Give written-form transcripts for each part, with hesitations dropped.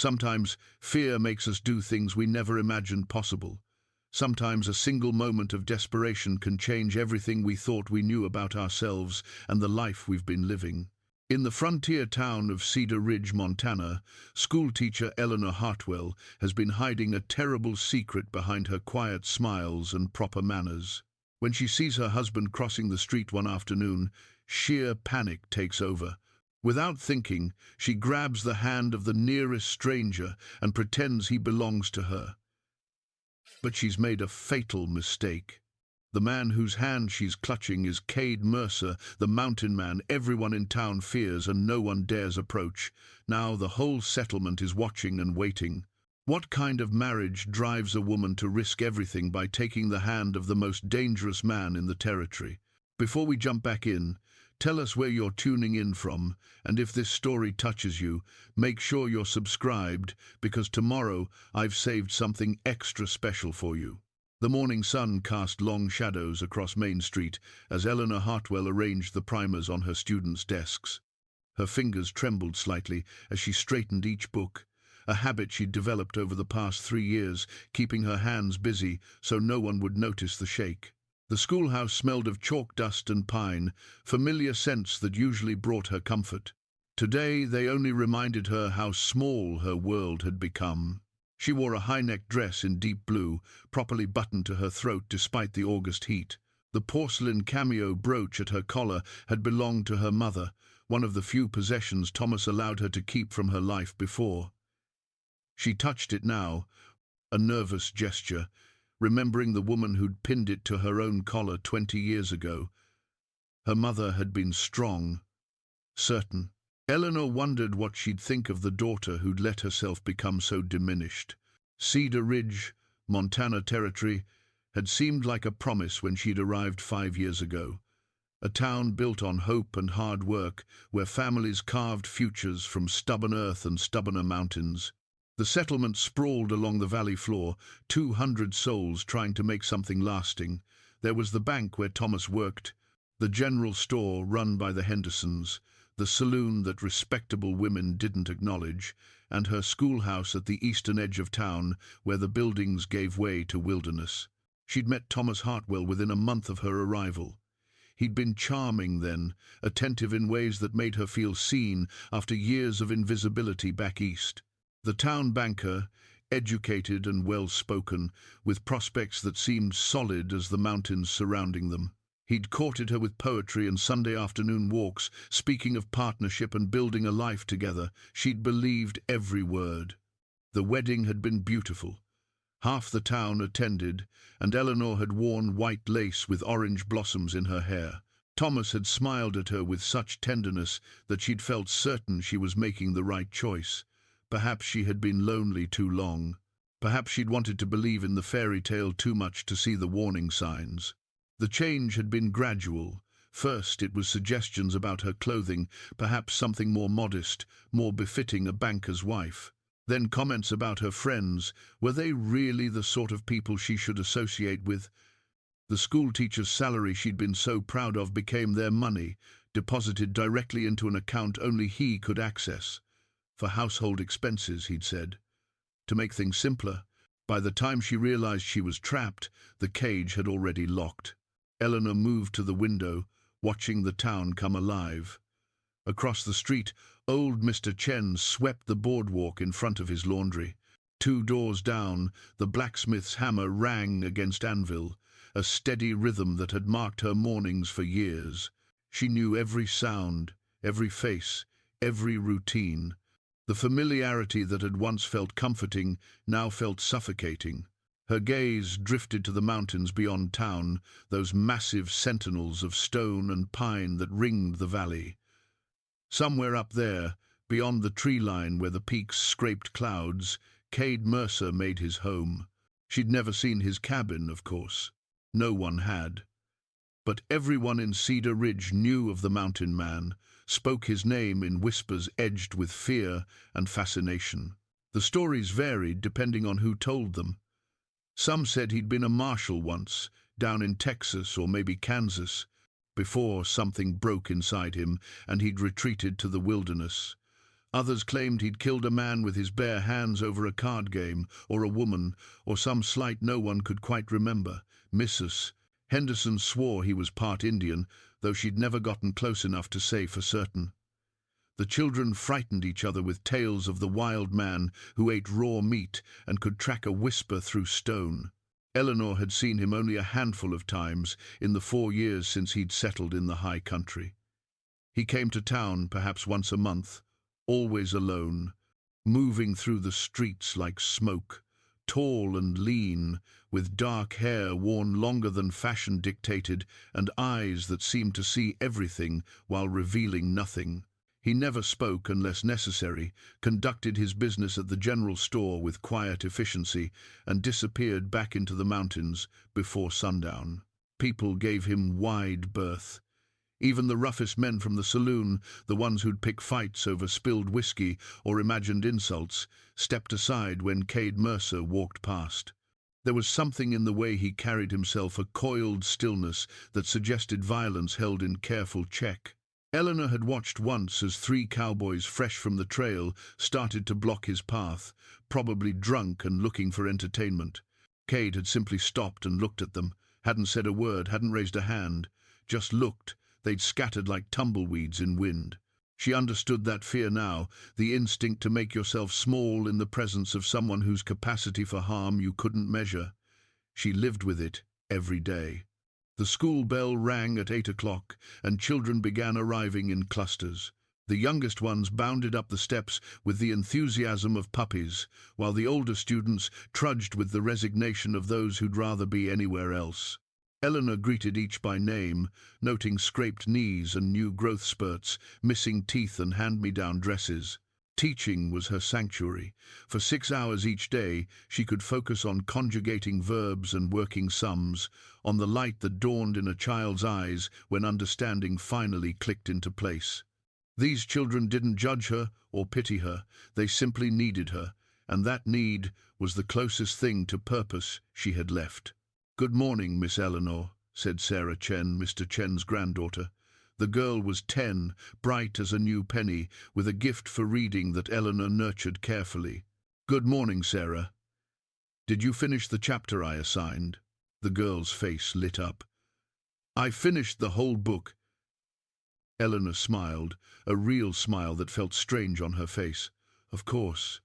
Sometimes fear makes us do things we never imagined possible. Sometimes a single moment of desperation can change everything we thought we knew about ourselves and the life we've been living. In the frontier town of Cedar Ridge, Montana, schoolteacher Eleanor Hartwell has been hiding a terrible secret behind her quiet smiles and proper manners. When she sees her husband crossing the street one afternoon, sheer panic takes over. Without thinking, she grabs the hand of the nearest stranger and pretends he belongs to her. But she's made a fatal mistake. The man whose hand she's clutching is Cade Mercer, the mountain man everyone in town fears and no one dares approach. Now the whole settlement is watching and waiting. What kind of marriage drives a woman to risk everything by taking the hand of the most dangerous man in the territory? Before we jump back in, tell us where you're tuning in from, and if this story touches you, make sure you're subscribed, because tomorrow I've saved something extra special for you. The morning sun cast long shadows across Main Street as Eleanor Hartwell arranged the primers on her students' desks. Her fingers trembled slightly as she straightened each book, a habit she'd developed over the past 3 years, keeping her hands busy so no one would notice the shake. The schoolhouse smelled of chalk dust and pine, familiar scents that usually brought her comfort. Today they only reminded her how small her world had become. She wore a high-necked dress in deep blue, properly buttoned to her throat despite the August heat. The porcelain cameo brooch at her collar had belonged to her mother, one of the few possessions Thomas allowed her to keep from her life before. She touched it now, a nervous gesture, remembering the woman who'd pinned it to her own collar 20 years ago. Her mother had been strong, certain. Eleanor wondered what she'd think of the daughter who'd let herself become so diminished. Cedar Ridge, Montana Territory, had seemed like a promise when she'd arrived 5 years ago. A town built on hope and hard work, where families carved futures from stubborn earth and stubborner mountains. The settlement sprawled along the valley floor, 200 souls trying to make something lasting. There was the bank where Thomas worked, the general store run by the Hendersons, the saloon that respectable women didn't acknowledge, and her schoolhouse at the eastern edge of town where the buildings gave way to wilderness. She'd met Thomas Hartwell within a month of her arrival. He'd been charming then, attentive in ways that made her feel seen after years of invisibility back east. The town banker, educated and well-spoken, with prospects that seemed solid as the mountains surrounding them. He'd courted her with poetry and Sunday afternoon walks, speaking of partnership and building a life together. She'd believed every word. The wedding had been beautiful. Half the town attended, and Eleanor had worn white lace with orange blossoms in her hair. Thomas had smiled at her with such tenderness that she'd felt certain she was making the right choice. Perhaps she had been lonely too long. Perhaps she'd wanted to believe in the fairy tale too much to see the warning signs. The change had been gradual. First, it was suggestions about her clothing, perhaps something more modest, more befitting a banker's wife. Then comments about her friends. Were they really the sort of people she should associate with? The schoolteacher's salary she'd been so proud of became their money, deposited directly into an account only he could access. For household expenses, he'd said. To make things simpler, by the time she realized she was trapped, the cage had already locked. Eleanor moved to the window, watching the town come alive. Across the street, old Mr. Chen swept the boardwalk in front of his laundry. 2 doors down, the blacksmith's hammer rang against anvil, a steady rhythm that had marked her mornings for years. She knew every sound, every face, every routine. The familiarity that had once felt comforting now felt suffocating. Her gaze drifted to the mountains beyond town, those massive sentinels of stone and pine that ringed the valley. Somewhere up there, beyond the tree line where the peaks scraped clouds, Cade Mercer made his home. She'd never seen his cabin, of course. No one had. But everyone in Cedar Ridge knew of the mountain man, spoke his name in whispers edged with fear and fascination. The stories varied depending on who told them. Some said he'd been a marshal once, down in Texas or maybe Kansas, before something broke inside him and he'd retreated to the wilderness. Others claimed he'd killed a man with his bare hands over a card game, or a woman, or some slight no one could quite remember. Mrs. Henderson swore he was part Indian, though she'd never gotten close enough to say for certain. The children frightened each other with tales of the wild man who ate raw meat and could track a whisper through stone. Eleanor had seen him only a handful of times in the 4 years since he'd settled in the high country. He came to town perhaps once a month, always alone, moving through the streets like smoke, tall and lean, with dark hair worn longer than fashion dictated and eyes that seemed to see everything while revealing nothing. He never spoke unless necessary, conducted his business at the general store with quiet efficiency, and disappeared back into the mountains before sundown. People gave him wide berth. Even the roughest men from the saloon, the ones who'd pick fights over spilled whiskey or imagined insults, stepped aside when Cade Mercer walked past. There was something in the way he carried himself, a coiled stillness that suggested violence held in careful check. Eleanor had watched once as 3 cowboys fresh from the trail started to block his path, probably drunk and looking for entertainment. Cade had simply stopped and looked at them, hadn't said a word, hadn't raised a hand, just looked. They'd scattered like tumbleweeds in wind. She understood that fear now, the instinct to make yourself small in the presence of someone whose capacity for harm you couldn't measure. She lived with it every day. The school bell rang at 8 o'clock, and children began arriving in clusters. The youngest ones bounded up the steps with the enthusiasm of puppies, while the older students trudged with the resignation of those who'd rather be anywhere else. Eleanor greeted each by name, noting scraped knees and new growth spurts, missing teeth and hand-me-down dresses. Teaching was her sanctuary. For 6 hours each day, she could focus on conjugating verbs and working sums, on the light that dawned in a child's eyes when understanding finally clicked into place. These children didn't judge her or pity her, they simply needed her, and that need was the closest thing to purpose she had left. "Good morning, Miss Eleanor," said Sarah Chen, Mr. Chen's granddaughter. The girl was 10, bright as a new penny, with a gift for reading that Eleanor nurtured carefully. "Good morning, Sarah. Did you finish the chapter I assigned?" The girl's face lit up. "I finished the whole book." Eleanor smiled, a real smile that felt strange on her face. "Of course.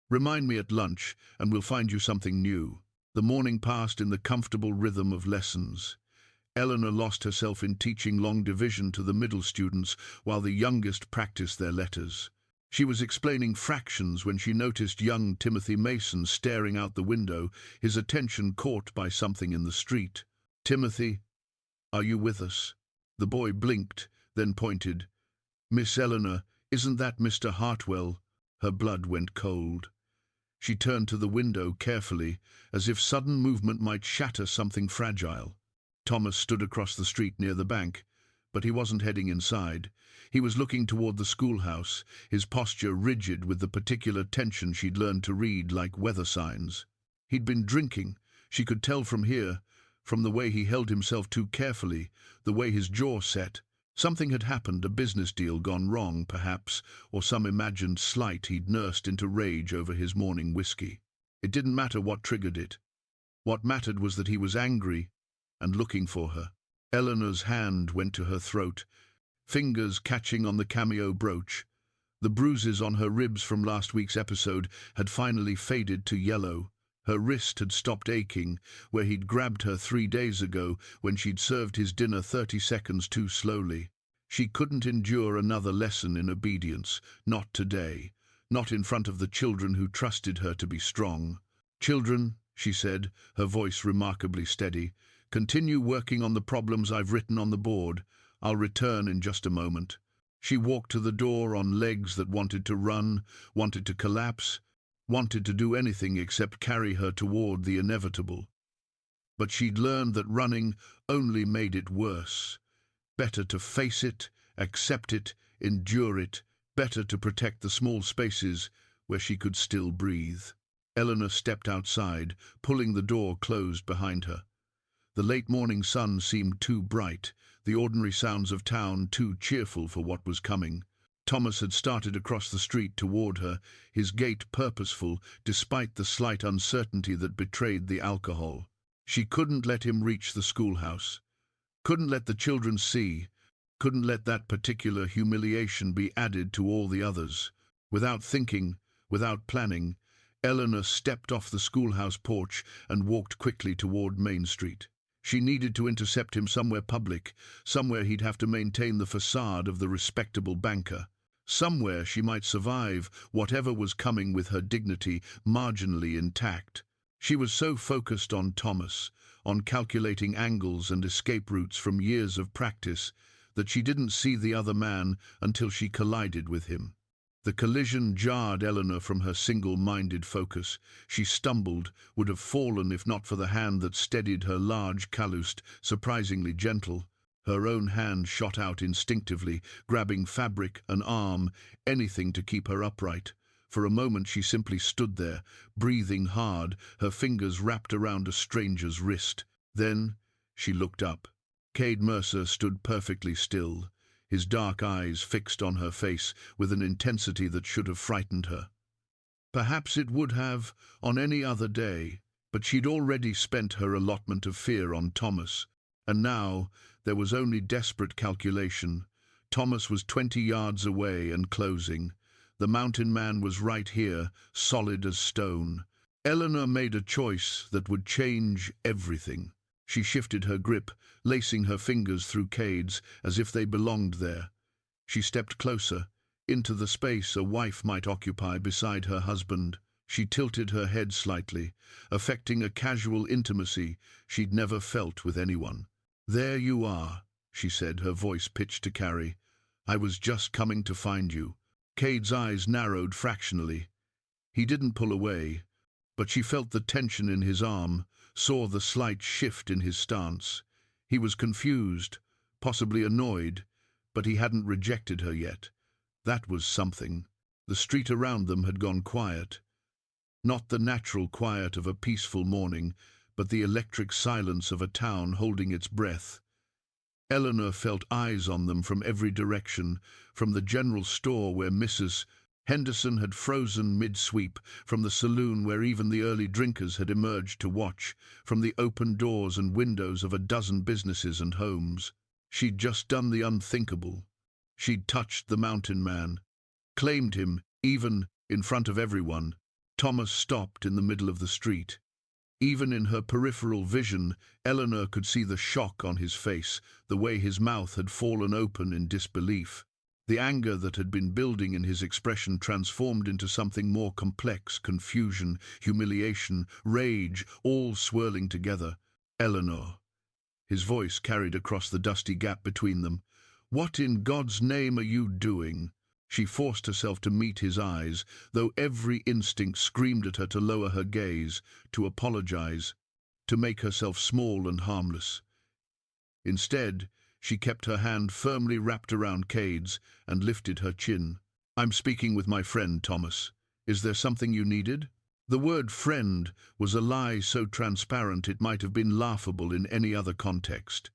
Remind me at lunch, and we'll find you something new." The morning passed in the comfortable rhythm of lessons. Eleanor lost herself in teaching long division to the middle students while the youngest practiced their letters. She was explaining fractions when she noticed young Timothy Mason staring out the window, his attention caught by something in the street. "Timothy, are you with us?" The boy blinked, then pointed. "Miss Eleanor, isn't that Mr. Hartwell?" Her blood went cold. She turned to the window carefully, as if sudden movement might shatter something fragile. Thomas stood across the street near the bank, but he wasn't heading inside. He was looking toward the schoolhouse, his posture rigid with the particular tension she'd learned to read like weather signs. He'd been drinking, she could tell from here, from the way he held himself too carefully, the way his jaw set. Something had happened, a business deal gone wrong, perhaps, or some imagined slight he'd nursed into rage over his morning whiskey. It didn't matter what triggered it. What mattered was that he was angry and looking for her. Eleanor's hand went to her throat, fingers catching on the cameo brooch. The bruises on her ribs from last week's episode had finally faded to yellow. Her wrist had stopped aching, where he'd grabbed her 3 days ago when she'd served his dinner 30 seconds too slowly. She couldn't endure another lesson in obedience, not today, not in front of the children who trusted her to be strong. "Children," she said, her voice remarkably steady, "continue working on the problems I've written on the board. I'll return in just a moment." She walked to the door on legs that wanted to run, wanted to collapse, wanted to do anything except carry her toward the inevitable. But she'd learned that running only made it worse. Better to face it, accept it, endure it, better to protect the small spaces where she could still breathe. Eleanor stepped outside, pulling the door closed behind her. The late morning sun seemed too bright, the ordinary sounds of town too cheerful for what was coming. Thomas had started across the street toward her, his gait purposeful, despite the slight uncertainty that betrayed the alcohol. She couldn't let him reach the schoolhouse. Couldn't let the children see. Couldn't let that particular humiliation be added to all the others. Without thinking, without planning, Eleanor stepped off the schoolhouse porch and walked quickly toward Main Street. She needed to intercept him somewhere public, somewhere he'd have to maintain the facade of the respectable banker. Somewhere she might survive whatever was coming with her dignity marginally intact. She was so focused on Thomas, on calculating angles and escape routes from years of practice, that she didn't see the other man until she collided with him. The collision jarred Eleanor from her single-minded focus. She stumbled, would have fallen if not for the hand that steadied her large calused, surprisingly gentle. Her own hand shot out instinctively, grabbing fabric, an arm, anything to keep her upright. For a moment she simply stood there, breathing hard, her fingers wrapped around a stranger's wrist. Then she looked up. Cade Mercer stood perfectly still, his dark eyes fixed on her face with an intensity that should have frightened her. Perhaps it would have on any other day, but she'd already spent her allotment of fear on Thomas, and now there was only desperate calculation. Thomas was 20 yards away and closing. The mountain man was right here, solid as stone. Eleanor made a choice that would change everything. She shifted her grip, lacing her fingers through Cade's as if they belonged there. She stepped closer, into the space a wife might occupy beside her husband. She tilted her head slightly, affecting a casual intimacy she'd never felt with anyone. "There you are," she said, her voice pitched to carry. "I was just coming to find you." Cade's eyes narrowed fractionally. He didn't pull away, but she felt the tension in his arm, saw the slight shift in his stance. He was confused, possibly annoyed, but he hadn't rejected her yet. That was something. The street around them had gone quiet. Not the natural quiet of a peaceful morning, but the electric silence of a town holding its breath. Eleanor felt eyes on them from every direction, from the general store where Mrs. Henderson had frozen mid-sweep, from the saloon where even the early drinkers had emerged to watch, from the open doors and windows of a dozen businesses and homes. She'd just done the unthinkable. She'd touched the mountain man, claimed him, even in front of everyone. Thomas stopped in the middle of the street. Even in her peripheral vision, Eleanor could see the shock on his face, the way his mouth had fallen open in disbelief. The anger that had been building in his expression transformed into something more complex, confusion, humiliation, rage, all swirling together. "Eleanor." His voice carried across the dusty gap between them. "What in God's name are you doing?" She forced herself to meet his eyes, though every instinct screamed at her to lower her gaze, to apologize, to make herself small and harmless. Instead, she kept her hand firmly wrapped around Cade's and lifted her chin. "I'm speaking with my friend, Thomas. Is there something you needed?" The word friend was a lie so transparent it might have been laughable in any other context.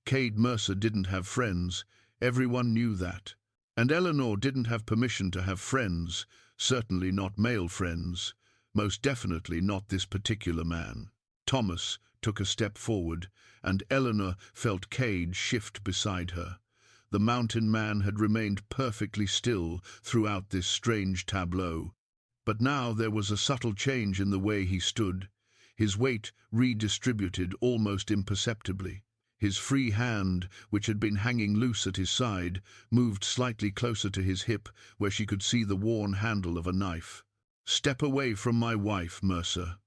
Cade Mercer didn't have friends. Everyone knew that. And Eleanor didn't have permission to have friends, certainly not male friends, most definitely not this particular man. Thomas took a step forward, and Eleanor felt Cade shift beside her. The mountain man had remained perfectly still throughout this strange tableau, but now there was a subtle change in the way he stood, his weight redistributed almost imperceptibly. His free hand, which had been hanging loose at his side, moved slightly closer to his hip, where she could see the worn handle of a knife. "Step away from my wife, Mercer."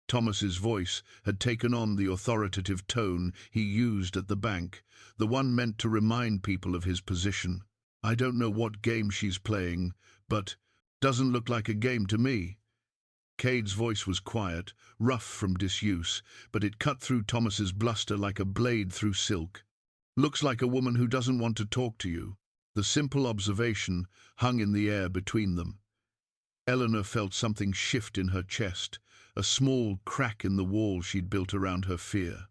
Thomas's voice had taken on the authoritative tone he used at the bank, the one meant to remind people of his position. "I don't know what game she's playing, but doesn't look like a game to me." Cade's voice was quiet, rough from disuse, but it cut through Thomas's bluster like a blade through silk. "Looks like a woman who doesn't want to talk to you." The simple observation hung in the air between them. Eleanor felt something shift in her chest, a small crack in the wall she'd built around her fear.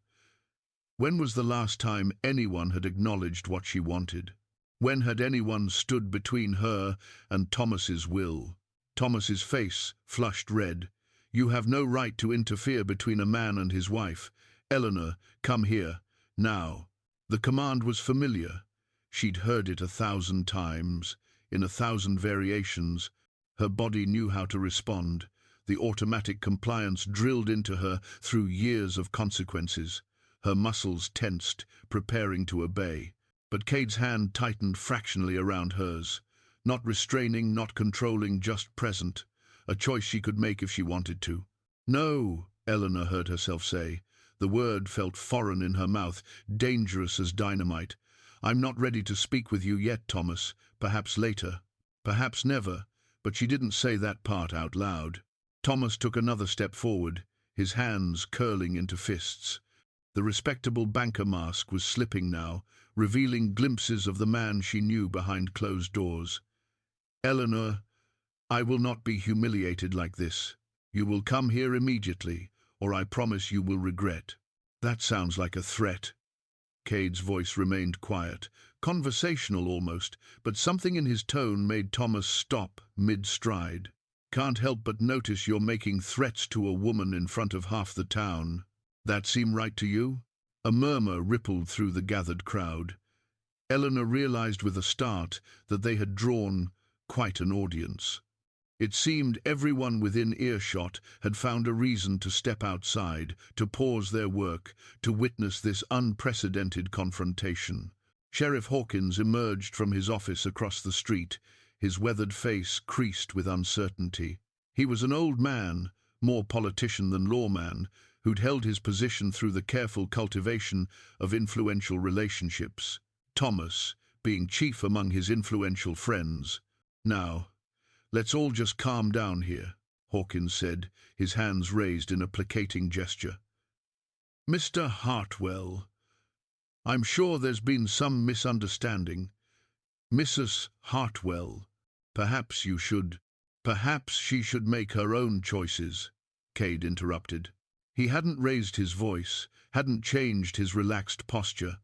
When was the last time anyone had acknowledged what she wanted? When had anyone stood between her and Thomas's will? Thomas's face flushed red. "You have no right to interfere between a man and his wife. Eleanor, come here, now." The command was familiar. She'd heard it 1,000 times, in 1,000 variations. Her body knew how to respond. The automatic compliance drilled into her through years of consequences. Her muscles tensed, preparing to obey. But Cade's hand tightened fractionally around hers. Not restraining, not controlling, just present. A choice she could make if she wanted to. "No," Eleanor heard herself say. The word felt foreign in her mouth, dangerous as dynamite. "I'm not ready to speak with you yet, Thomas. Perhaps later. Perhaps never." But she didn't say that part out loud. Thomas took another step forward, his hands curling into fists. The respectable banker mask was slipping now, revealing glimpses of the man she knew behind closed doors. "Eleanor, I will not be humiliated like this. You will come here immediately, or I promise you will regret." "That sounds like a threat." Cade's voice remained quiet, conversational almost, but something in his tone made Thomas stop mid-stride. "Can't help but notice you're making threats to a woman in front of half the town. That seem right to you?" A murmur rippled through the gathered crowd. Eleanor realized with a start that they had drawn quite an audience. It seemed everyone within earshot had found a reason to step outside, to pause their work, to witness this unprecedented confrontation. Sheriff Hawkins emerged from his office across the street, his weathered face creased with uncertainty. He was an old man, more politician than lawman, who'd held his position through the careful cultivation of influential relationships, Thomas being chief among his influential friends. "Now, let's all just calm down here," Hawkins said, his hands raised in a placating gesture. "Mr. Hartwell, I'm sure there's been some misunderstanding. Mrs. Hartwell, perhaps she should make her own choices," Cade interrupted. He hadn't raised his voice, hadn't changed his relaxed posture,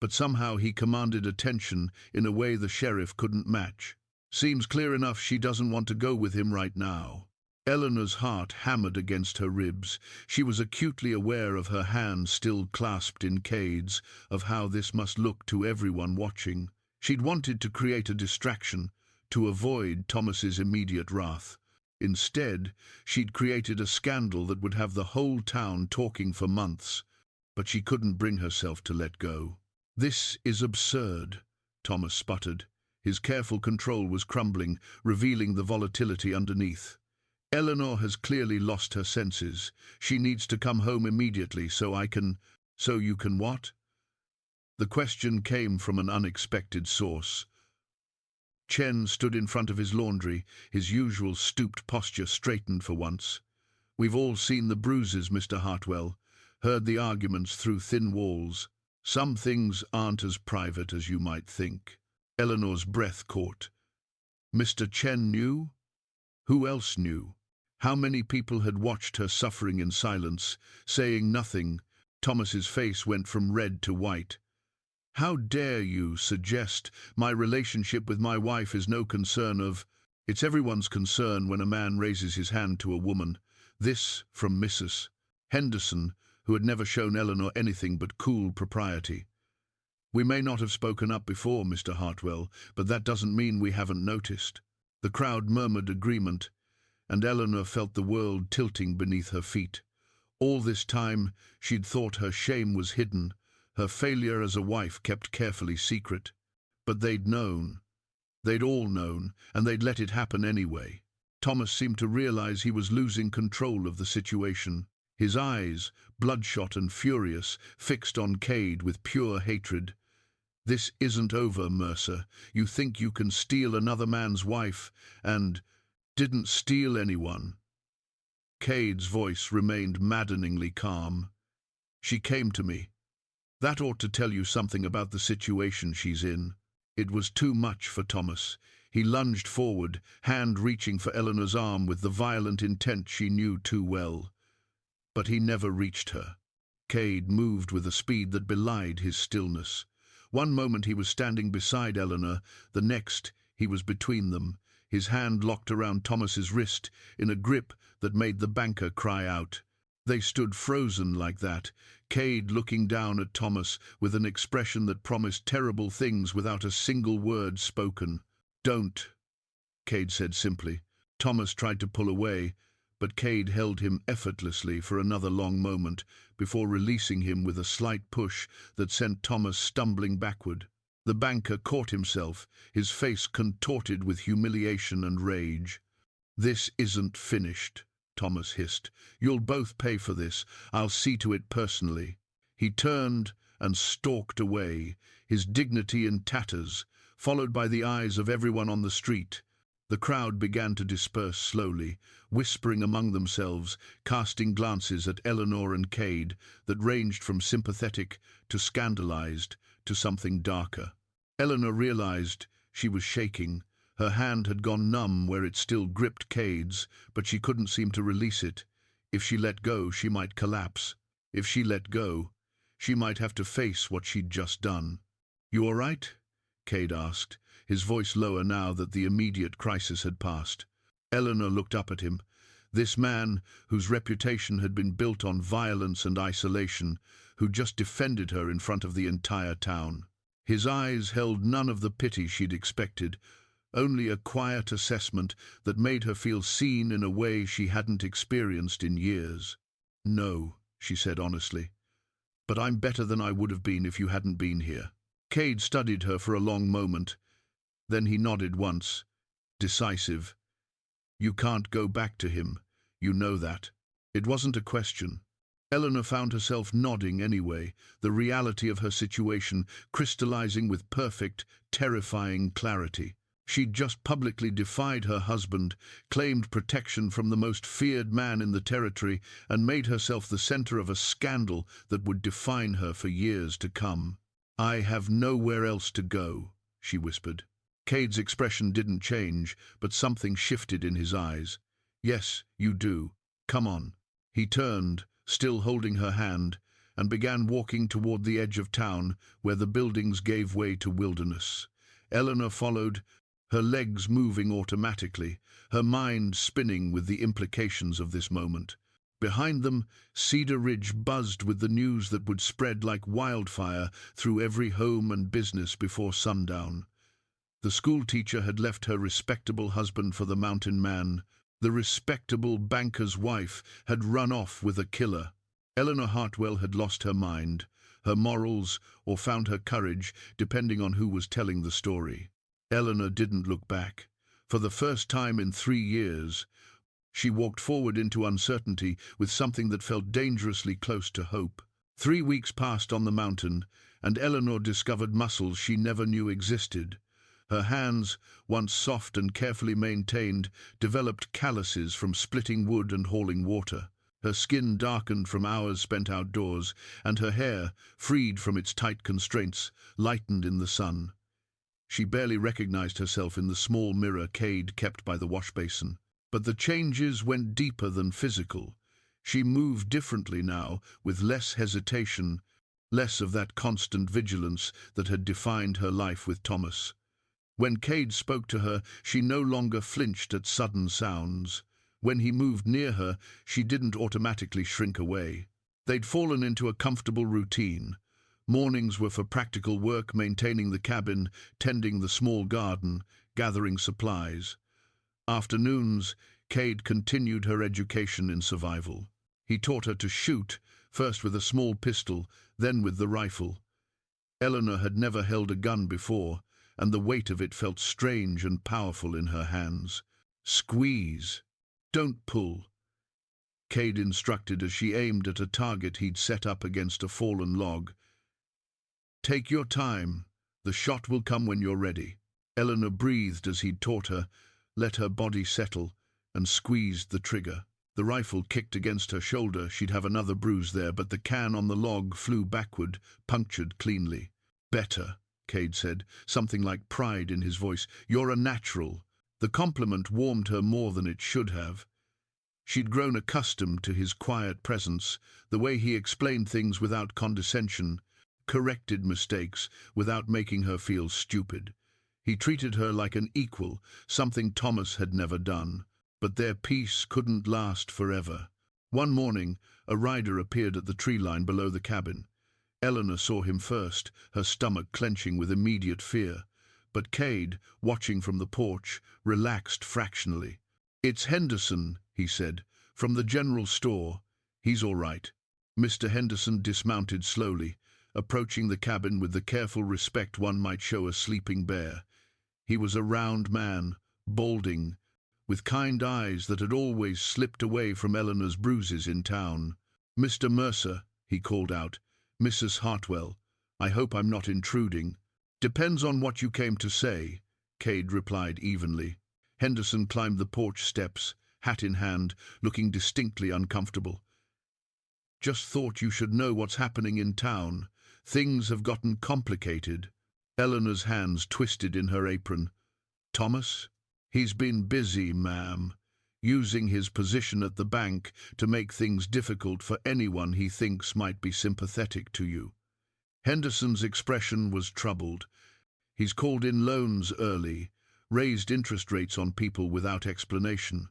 but somehow he commanded attention in a way the sheriff couldn't match. "Seems clear enough she doesn't want to go with him right now." Eleanor's heart hammered against her ribs. She was acutely aware of her hand still clasped in Cade's, of how this must look to everyone watching. She'd wanted to create a distraction, to avoid Thomas's immediate wrath. Instead, she'd created a scandal that would have the whole town talking for months, but she couldn't bring herself to let go. "This is absurd," Thomas sputtered. His careful control was crumbling, revealing the volatility underneath. "Eleanor has clearly lost her senses. She needs to come home immediately so you can what?" The question came from an unexpected source. Chen stood in front of his laundry, his usual stooped posture straightened for once. "We've all seen the bruises, Mr. Hartwell, heard the arguments through thin walls. Some things aren't as private as you might think." Eleanor's breath caught. Mr. Chen knew? Who else knew? How many people had watched her suffering in silence, saying nothing? Thomas's face went from red to white. "How dare you suggest my relationship with my wife is no concern of—" "It's everyone's concern when a man raises his hand to a woman." This from Mrs. Henderson, who had never shown Eleanor anything but cool propriety. "We may not have spoken up before, Mr. Hartwell, but that doesn't mean we haven't noticed." The crowd murmured agreement, and Eleanor felt the world tilting beneath her feet. All this time she'd thought her shame was hidden, her failure as a wife kept carefully secret. But they'd known. They'd all known, and they'd let it happen anyway. Thomas seemed to realize he was losing control of the situation. His eyes, bloodshot and furious, fixed on Cade with pure hatred. "This isn't over, Mercer. You think you can steal another man's wife, and didn't steal anyone." Cade's voice remained maddeningly calm. "She came to me. That ought to tell you something about the situation she's in." It was too much for Thomas. He lunged forward, hand reaching for Eleanor's arm with the violent intent she knew too well. But he never reached her. Cade moved with a speed that belied his stillness. One moment he was standing beside Eleanor, the next he was between them, his hand locked around Thomas's wrist in a grip that made the banker cry out. They stood frozen like that, Cade looking down at Thomas with an expression that promised terrible things without a single word spoken. "Don't," Cade said simply. Thomas tried to pull away, but Cade held him effortlessly for another long moment before releasing him with a slight push that sent Thomas stumbling backward. The banker caught himself, his face contorted with humiliation and rage. "This isn't finished," Thomas hissed. "You'll both pay for this. I'll see to it personally." He turned and stalked away, his dignity in tatters, followed by the eyes of everyone on the street. The crowd began to disperse slowly, whispering among themselves, casting glances at Eleanor and Cade that ranged from sympathetic to scandalized to something darker. Eleanor realized she was shaking. Her hand had gone numb where it still gripped Cade's, but she couldn't seem to release it. If she let go, she might collapse. If she let go, she might have to face what she'd just done. "You all right?" Cade asked, his voice lower now that the immediate crisis had passed. Eleanor looked up at him. This man, whose reputation had been built on violence and isolation, who just defended her in front of the entire town. His eyes held none of the pity she'd expected, only a quiet assessment that made her feel seen in a way she hadn't experienced in years. "No," she said honestly, "but I'm better than I would have been if you hadn't been here." Cade studied her for a long moment. Then he nodded once, decisive. "You can't go back to him. You know that." It wasn't a question. Eleanor found herself nodding anyway, the reality of her situation crystallizing with perfect, terrifying clarity. She'd just publicly defied her husband, claimed protection from the most feared man in the territory, and made herself the center of a scandal that would define her for years to come. "I have nowhere else to go," she whispered. Cade's expression didn't change, but something shifted in his eyes. "Yes, you do. Come on." He turned, still holding her hand, and began walking toward the edge of town, where the buildings gave way to wilderness. Eleanor followed, her legs moving automatically, her mind spinning with the implications of this moment. Behind them, Cedar Ridge buzzed with the news that would spread like wildfire through every home and business before sundown. The schoolteacher had left her respectable husband for the mountain man. The respectable banker's wife had run off with a killer. Eleanor Hartwell had lost her mind, her morals, or found her courage, depending on who was telling the story. Eleanor didn't look back. For the first time in 3 years, she walked forward into uncertainty with something that felt dangerously close to hope. 3 weeks passed on the mountain, and Eleanor discovered muscles she never knew existed. Her hands, once soft and carefully maintained, developed calluses from splitting wood and hauling water. Her skin darkened from hours spent outdoors, and her hair, freed from its tight constraints, lightened in the sun. She barely recognized herself in the small mirror Cade kept by the wash basin. But the changes went deeper than physical. She moved differently now, with less hesitation, less of that constant vigilance that had defined her life with Thomas. When Cade spoke to her, she no longer flinched at sudden sounds. When he moved near her, she didn't automatically shrink away. They'd fallen into a comfortable routine. Mornings were for practical work, maintaining the cabin, tending the small garden, gathering supplies. Afternoons, Cade continued her education in survival. He taught her to shoot, first with a small pistol, then with the rifle. Eleanor had never held a gun before, and the weight of it felt strange and powerful in her hands. "Squeeze. Don't pull," Cade instructed as she aimed at a target he'd set up against a fallen log. "Take your time. The shot will come when you're ready." Eleanor breathed as he'd taught her, let her body settle, and squeezed the trigger. The rifle kicked against her shoulder. She'd have another bruise there, but the can on the log flew backward, punctured cleanly. "Better," Cade said, something like pride in his voice. "You're a natural." The compliment warmed her more than it should have. She'd grown accustomed to his quiet presence, the way he explained things without condescension. corrected mistakes without making her feel stupid. He treated her like an equal, something Thomas had never done. But their peace couldn't last forever. One morning, a rider appeared at the tree line below the cabin. Eleanor saw him first, her stomach clenching with immediate fear. But Cade, watching from the porch, relaxed fractionally. "It's Henderson," he said, "from the general store. He's all right." Mr. Henderson dismounted slowly, approaching the cabin with the careful respect one might show a sleeping bear. He was a round man, balding, with kind eyes that had always slipped away from Eleanor's bruises in town. "Mr. Mercer," he called out. "Mrs. Hartwell, I hope I'm not intruding." "Depends on what you came to say," Cade replied evenly. Henderson climbed the porch steps, hat in hand, looking distinctly uncomfortable. "Just thought you should know what's happening in town. Things have gotten complicated." Eleanor's hands twisted in her apron. "Thomas? He's been busy, ma'am, using his position at the bank to make things difficult for anyone he thinks might be sympathetic to you." Henderson's expression was troubled. "He's called in loans early, raised interest rates on people without explanation.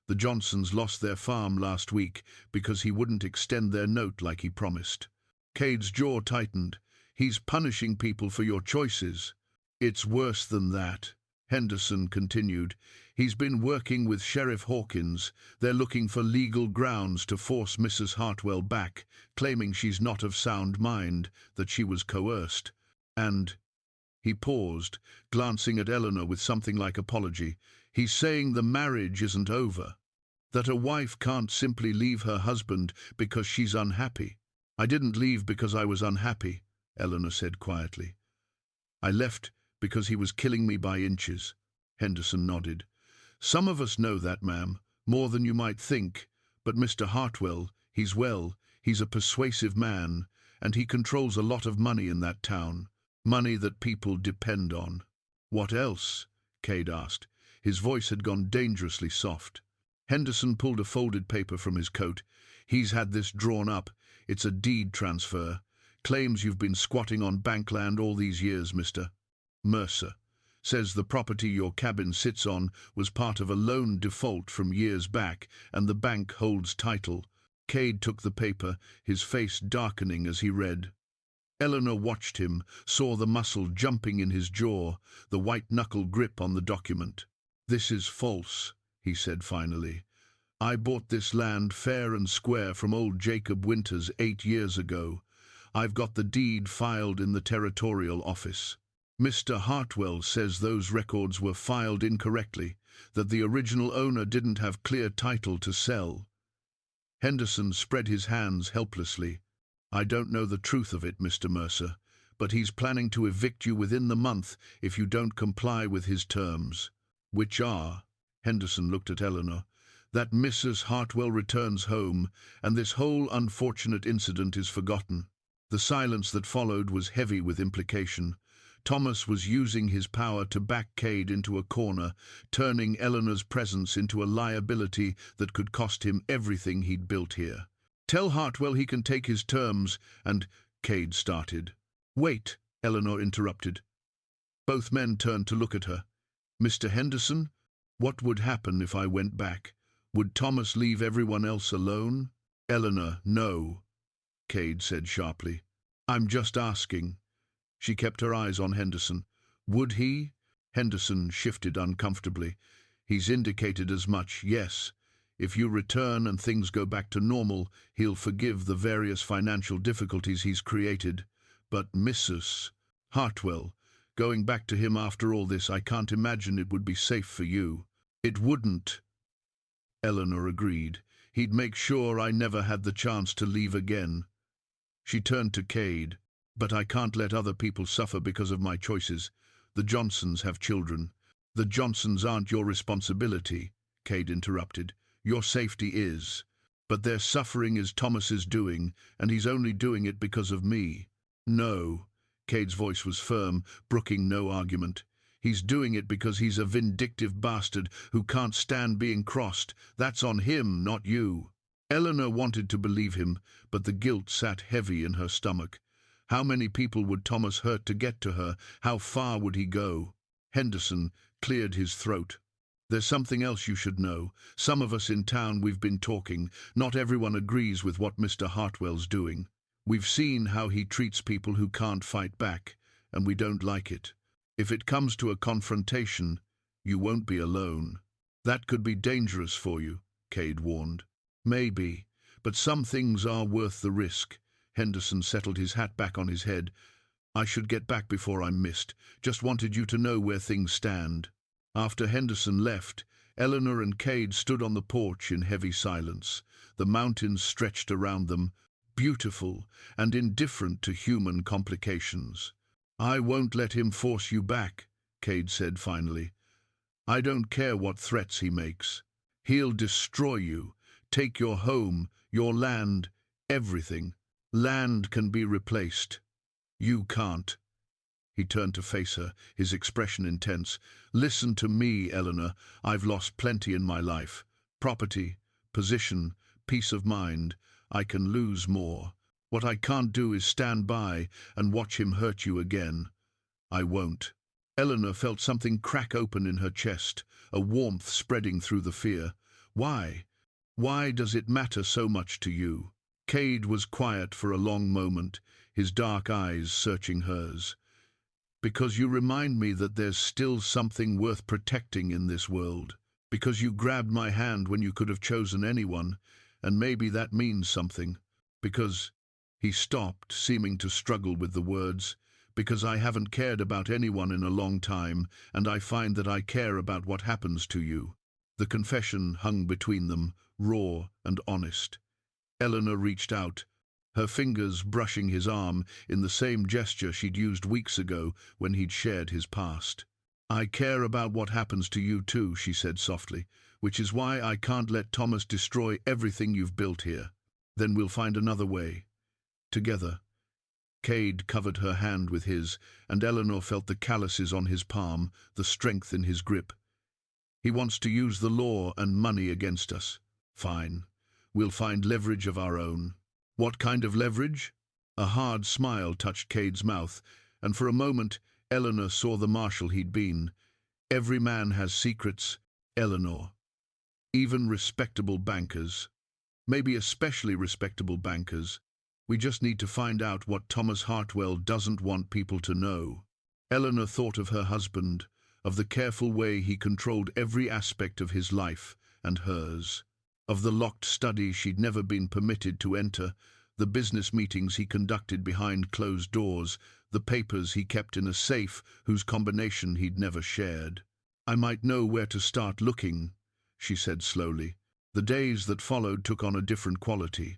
The Johnsons lost their farm last week because he wouldn't extend their note like he promised." Cade's jaw tightened. "He's punishing people for your choices." "It's worse than that," Henderson continued. "He's been working with Sheriff Hawkins. They're looking for legal grounds to force Mrs. Hartwell back, claiming she's not of sound mind, that she was coerced. And—" he paused, glancing at Eleanor with something like apology. "He's saying the marriage isn't over, that a wife can't simply leave her husband because she's unhappy." "I didn't leave because I was unhappy," Eleanor said quietly. "I left because he was killing me by inches." Henderson nodded. "Some of us know that, ma'am, more than you might think. But Mr. Hartwell, he's a persuasive man, and he controls a lot of money in that town. Money that people depend on." "What else?" Cade asked. His voice had gone dangerously soft. Henderson pulled a folded paper from his coat. "He's had this drawn up. It's a deed transfer. Claims you've been squatting on bank land all these years, Mr. Mercer. Says the property your cabin sits on was part of a loan default from years back, and the bank holds title." Cade took the paper, his face darkening as he read. Eleanor watched him, saw the muscle jumping in his jaw, the white-knuckle grip on the document. "This is false," he said finally. "I bought this land fair and square from old Jacob Winters 8 years ago. I've got the deed filed in the territorial office. Mr. Hartwell says those records were filed incorrectly, that the original owner didn't have clear title to sell." Henderson spread his hands helplessly. "I don't know the truth of it, Mr. Mercer, but he's planning to evict you within the month if you don't comply with his terms." "Which are?" Henderson looked at Eleanor. "That Mrs. Hartwell returns home, and this whole unfortunate incident is forgotten." The silence that followed was heavy with implication. Thomas was using his power to back Cade into a corner, turning Eleanor's presence into a liability that could cost him everything he'd built here. "Tell Hartwell he can take his terms, and—" Cade started. "Wait," Eleanor interrupted. Both men turned to look at her. "Mr. Henderson, what would happen if I went back? Would Thomas leave everyone else alone?" "Eleanor, no," Cade said sharply. "I'm just asking." She kept her eyes on Henderson. "Would he?" Henderson shifted uncomfortably. "He's indicated as much, yes. If you return and things go back to normal, he'll forgive the various financial difficulties he's created. But Mrs. Hartwell, going back to him after all this, I can't imagine it would be safe for you." "It wouldn't," Eleanor agreed. "He'd make sure I never had the chance to leave again." She turned to Cade. "But I can't let other people suffer because of my choices. The Johnsons have children." "The Johnsons aren't your responsibility," Cade interrupted. "Your safety is. But their suffering is Thomas's doing, and he's only doing it because of me." "No," Cade's voice was firm, brooking no argument. "He's doing it because he's a vindictive bastard who can't stand being crossed. That's on him, not you." Eleanor wanted to believe him, but the guilt sat heavy in her stomach. How many people would Thomas hurt to get to her? How far would he go? Henderson cleared his throat. There's something else you should know. Some of us in town, we've been talking. Not everyone agrees with what Mr. Hartwell's doing. We've seen how he treats people who can't fight back, and we don't like it. If it comes to a confrontation, you won't be alone. That could be dangerous for you, Cade warned. Maybe, but some things are worth the risk. Henderson settled his hat back on his head. I should get back before I'm missed. Just wanted you to know where things stand. After Henderson left, Eleanor and Cade stood on the porch in heavy silence. The mountains stretched around them, beautiful and indifferent to human complications. I won't let him force you back, Cade said finally. I don't care what threats he makes. He'll destroy you, take your home, your land, everything. Land can be replaced. You can't. He turned to face her, his expression intense. Listen to me, Eleanor. I've lost plenty in my life. Property, position, peace of mind. I can lose more. What I can't do is stand by and watch him hurt you again. I won't. Eleanor felt something crack open in her chest, a warmth spreading through the fear. Why? Why does it matter so much to you? Cade was quiet for a long moment, his dark eyes searching hers. Because you remind me that there's still something worth protecting in this world. Because you grabbed my hand when you could have chosen anyone, and maybe that means something. Because... He stopped, seeming to struggle with the words. Because I haven't cared about anyone in a long time, and I find that I care about what happens to you. The confession hung between them, raw and honest. Eleanor reached out, her fingers brushing his arm in the same gesture she'd used weeks ago when he'd shared his past. I care about what happens to you too, she said softly, which is why I can't let Thomas destroy everything you've built here. Then we'll find another way. Together. Cade covered her hand with his, and Eleanor felt the calluses on his palm, the strength in his grip. He wants to use the law and money against us. Fine. We'll find leverage of our own. What kind of leverage? A hard smile touched Cade's mouth, and for a moment Eleanor saw the marshal he'd been. Every man has secrets, Eleanor. Even respectable bankers. Maybe especially respectable bankers. We just need to find out what Thomas Hartwell doesn't want people to know. Eleanor thought of her husband, of the careful way he controlled every aspect of his life and hers, of the locked study she'd never been permitted to enter, the business meetings he conducted behind closed doors, the papers he kept in a safe whose combination he'd never shared. I might know where to start looking, she said slowly. The days that followed took on a different quality.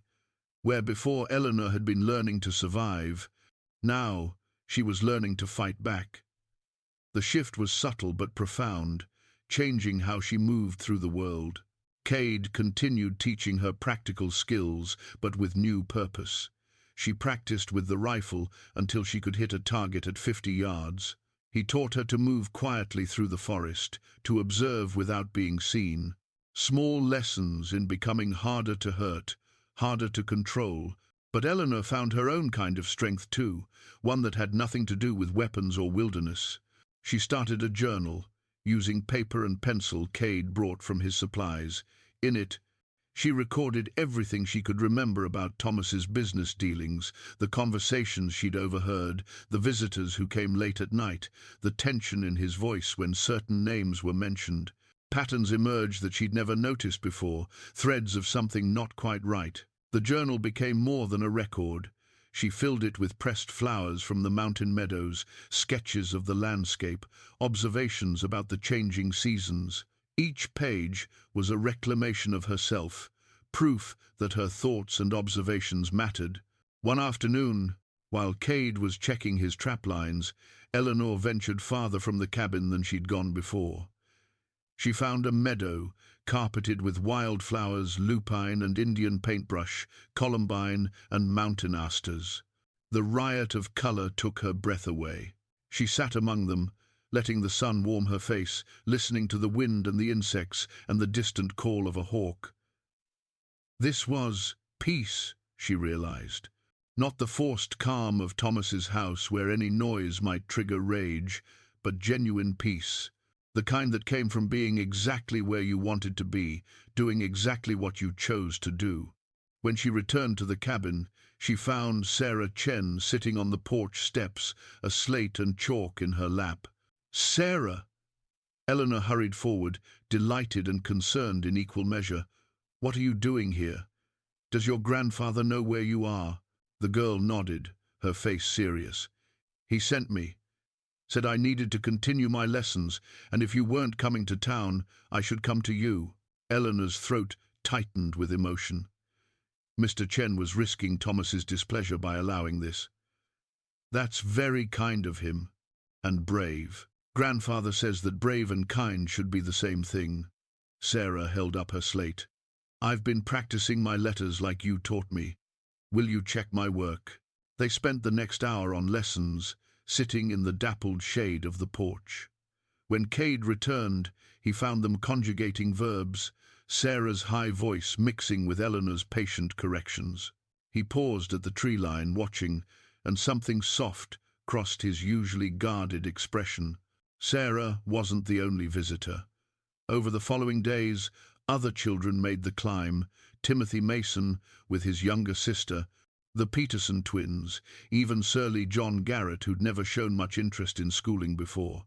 Where before Eleanor had been learning to survive, now she was learning to fight back. The shift was subtle but profound, changing how she moved through the world. Cade continued teaching her practical skills, but with new purpose. She practiced with the rifle until she could hit a target at 50 yards. He taught her to move quietly through the forest, to observe without being seen. Small lessons in becoming harder to hurt, harder to control, but Eleanor found her own kind of strength too, one that had nothing to do with weapons or wilderness. She started a journal, using paper and pencil Cade brought from his supplies. In it, she recorded everything she could remember about Thomas's business dealings, the conversations she'd overheard, the visitors who came late at night, the tension in his voice when certain names were mentioned. Patterns emerged that she'd never noticed before, threads of something not quite right. The journal became more than a record. She filled it with pressed flowers from the mountain meadows, sketches of the landscape, observations about the changing seasons. Each page was a reclamation of herself, proof that her thoughts and observations mattered. One afternoon, while Cade was checking his trap lines, Eleanor ventured farther from the cabin than she'd gone before. She found a meadow, carpeted with wildflowers, lupine and Indian paintbrush, columbine and mountain asters. The riot of color took her breath away. She sat among them, letting the sun warm her face, listening to the wind and the insects and the distant call of a hawk. This was peace, she realized. Not the forced calm of Thomas's house where any noise might trigger rage, but genuine peace, the kind that came from being exactly where you wanted to be, doing exactly what you chose to do. When she returned to the cabin, she found Sarah Chen sitting on the porch steps, a slate and chalk in her lap. "Sarah!" Eleanor hurried forward, delighted and concerned in equal measure. "What are you doing here? Does your grandfather know where you are?" The girl nodded, her face serious. "He sent me. Said I needed to continue my lessons, and if you weren't coming to town, I should come to you." Eleanor's throat tightened with emotion. Mr. Chen was risking Thomas's displeasure by allowing this. "That's very kind of him, and brave. Grandfather says that brave and kind should be the same thing." Sarah held up her slate. "I've been practicing my letters like you taught me. Will you check my work?" They spent the next hour on lessons, sitting in the dappled shade of the porch. When Cade returned, he found them conjugating verbs, Sarah's high voice mixing with Eleanor's patient corrections. He paused at the tree line, watching, and something soft crossed his usually guarded expression. Sarah wasn't the only visitor. Over the following days, other children made the climb. Timothy Mason with his younger sister, the Peterson twins, even surly John Garrett, who'd never shown much interest in schooling before.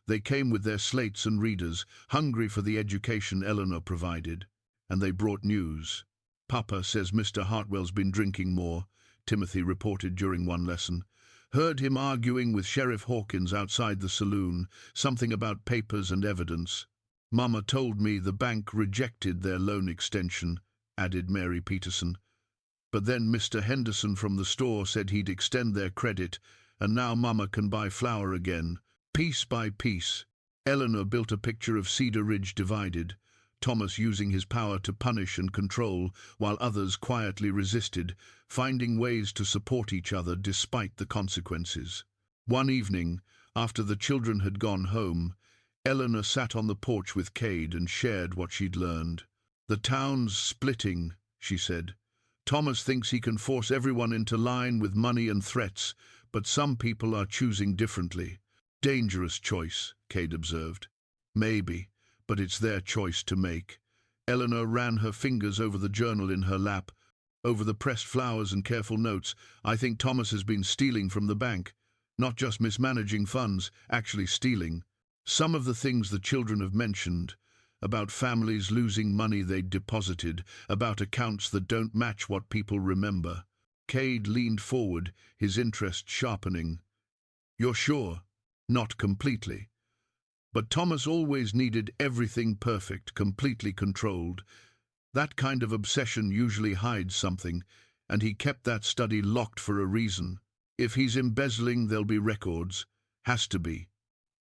They came with their slates and readers, hungry for the education Eleanor provided. And they brought news. "Papa says Mr. Hartwell's been drinking more," Timothy reported during one lesson. "Heard him arguing with Sheriff Hawkins outside the saloon, something about papers and evidence. Mama told me the bank rejected their loan extension," added Mary Peterson. "But then Mr. Henderson from the store said he'd extend their credit, and now Mama can buy flour again." Piece by piece, Eleanor built a picture of Cedar Ridge divided, Thomas using his power to punish and control, while others quietly resisted, finding ways to support each other despite the consequences. One evening, after the children had gone home, Eleanor sat on the porch with Cade and shared what she'd learned. "The town's splitting," she said. "Thomas thinks he can force everyone into line with money and threats, but some people are choosing differently." "Dangerous choice," Cade observed. "Maybe, but it's their choice to make." Eleanor ran her fingers over the journal in her lap, over the pressed flowers and careful notes. "I think Thomas has been stealing from the bank. Not just mismanaging funds, actually stealing. Some of the things the children have mentioned, about families losing money they'd deposited, about accounts that don't match what people remember." Cade leaned forward, his interest sharpening. "You're sure?" "Not completely. But Thomas always needed everything perfect, completely controlled. That kind of obsession usually hides something, and he kept that study locked for a reason. If he's embezzling, there'll be records. Has to be.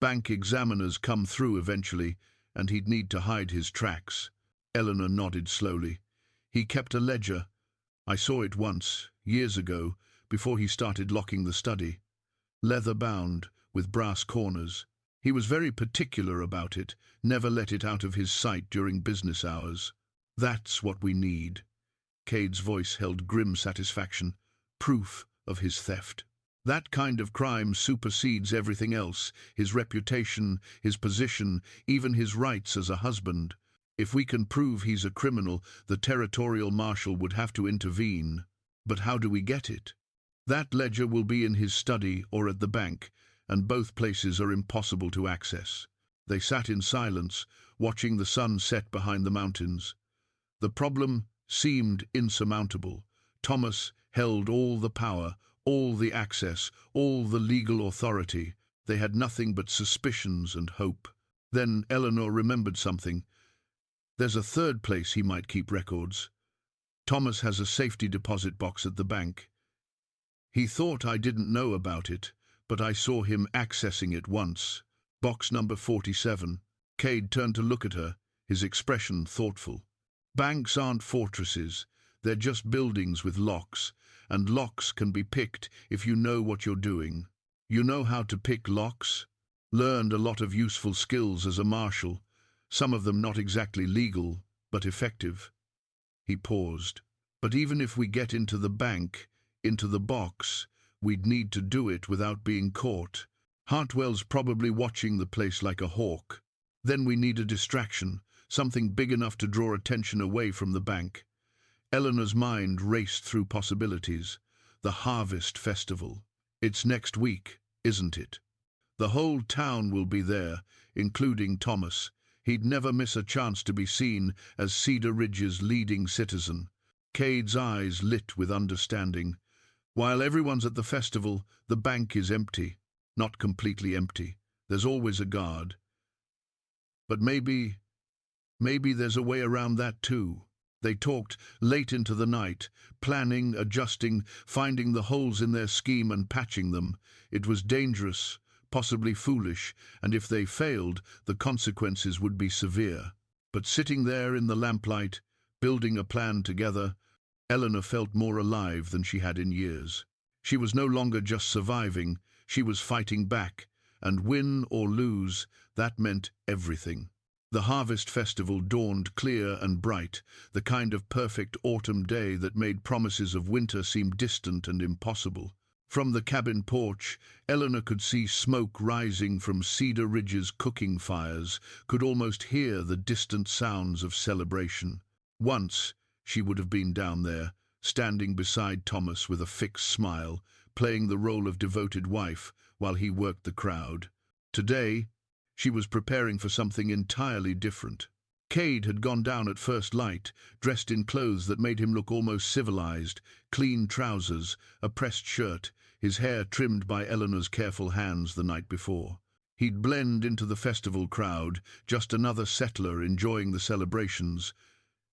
Bank examiners come through eventually, and he'd need to hide his tracks." Eleanor nodded slowly. "He kept a ledger. I saw it once, years ago, before he started locking the study. Leather-bound, with brass corners. He was very particular about it, never let it out of his sight during business hours." "That's what we need." Cade's voice held grim satisfaction. "Proof of his theft. That kind of crime supersedes everything else, his reputation, his position, even his rights as a husband. If we can prove he's a criminal, the territorial marshal would have to intervene. But how do we get it? That ledger will be in his study or at the bank, and both places are impossible to access." They sat in silence, watching the sun set behind the mountains. The problem seemed insurmountable. Thomas held all the power, all the access, all the legal authority. They had nothing but suspicions and hope. Then Eleanor remembered something. "There's a third place he might keep records. Thomas has a safety deposit box at the bank. He thought I didn't know about it, but I saw him accessing it once. Box number 47. Cade turned to look at her, his expression thoughtful. "Banks aren't fortresses. They're just buildings with locks, and locks can be picked if you know what you're doing." "You know how to pick locks?" "Learned a lot of useful skills as a marshal, some of them not exactly legal, but effective." He paused. "But even if we get into the bank, into the box, we'd need to do it without being caught. Hartwell's probably watching the place like a hawk. Then we need a distraction, something big enough to draw attention away from the bank. Eleanor's mind raced through possibilities. The Harvest Festival. It's next week, isn't it? The whole town will be there, including Thomas. He'd never miss a chance to be seen as Cedar Ridge's leading citizen. Cade's eyes lit with understanding. While everyone's at the festival, the bank is empty. Not completely empty. There's always a guard. But maybe there's a way around that too. They talked late into the night, planning, adjusting, finding the holes in their scheme and patching them. It was dangerous, possibly foolish, and if they failed, the consequences would be severe. But sitting there in the lamplight, building a plan together, Eleanor felt more alive than she had in years. She was no longer just surviving, she was fighting back, and win or lose, that meant everything. The Harvest Festival dawned clear and bright, the kind of perfect autumn day that made promises of winter seem distant and impossible. From the cabin porch, Eleanor could see smoke rising from Cedar Ridge's cooking fires, could almost hear the distant sounds of celebration. Once, she would have been down there, standing beside Thomas with a fixed smile, playing the role of devoted wife while he worked the crowd. Today, she was preparing for something entirely different. Cade had gone down at first light, dressed in clothes that made him look almost civilized, clean trousers, a pressed shirt, his hair trimmed by Eleanor's careful hands the night before. He'd blend into the festival crowd, just another settler enjoying the celebrations.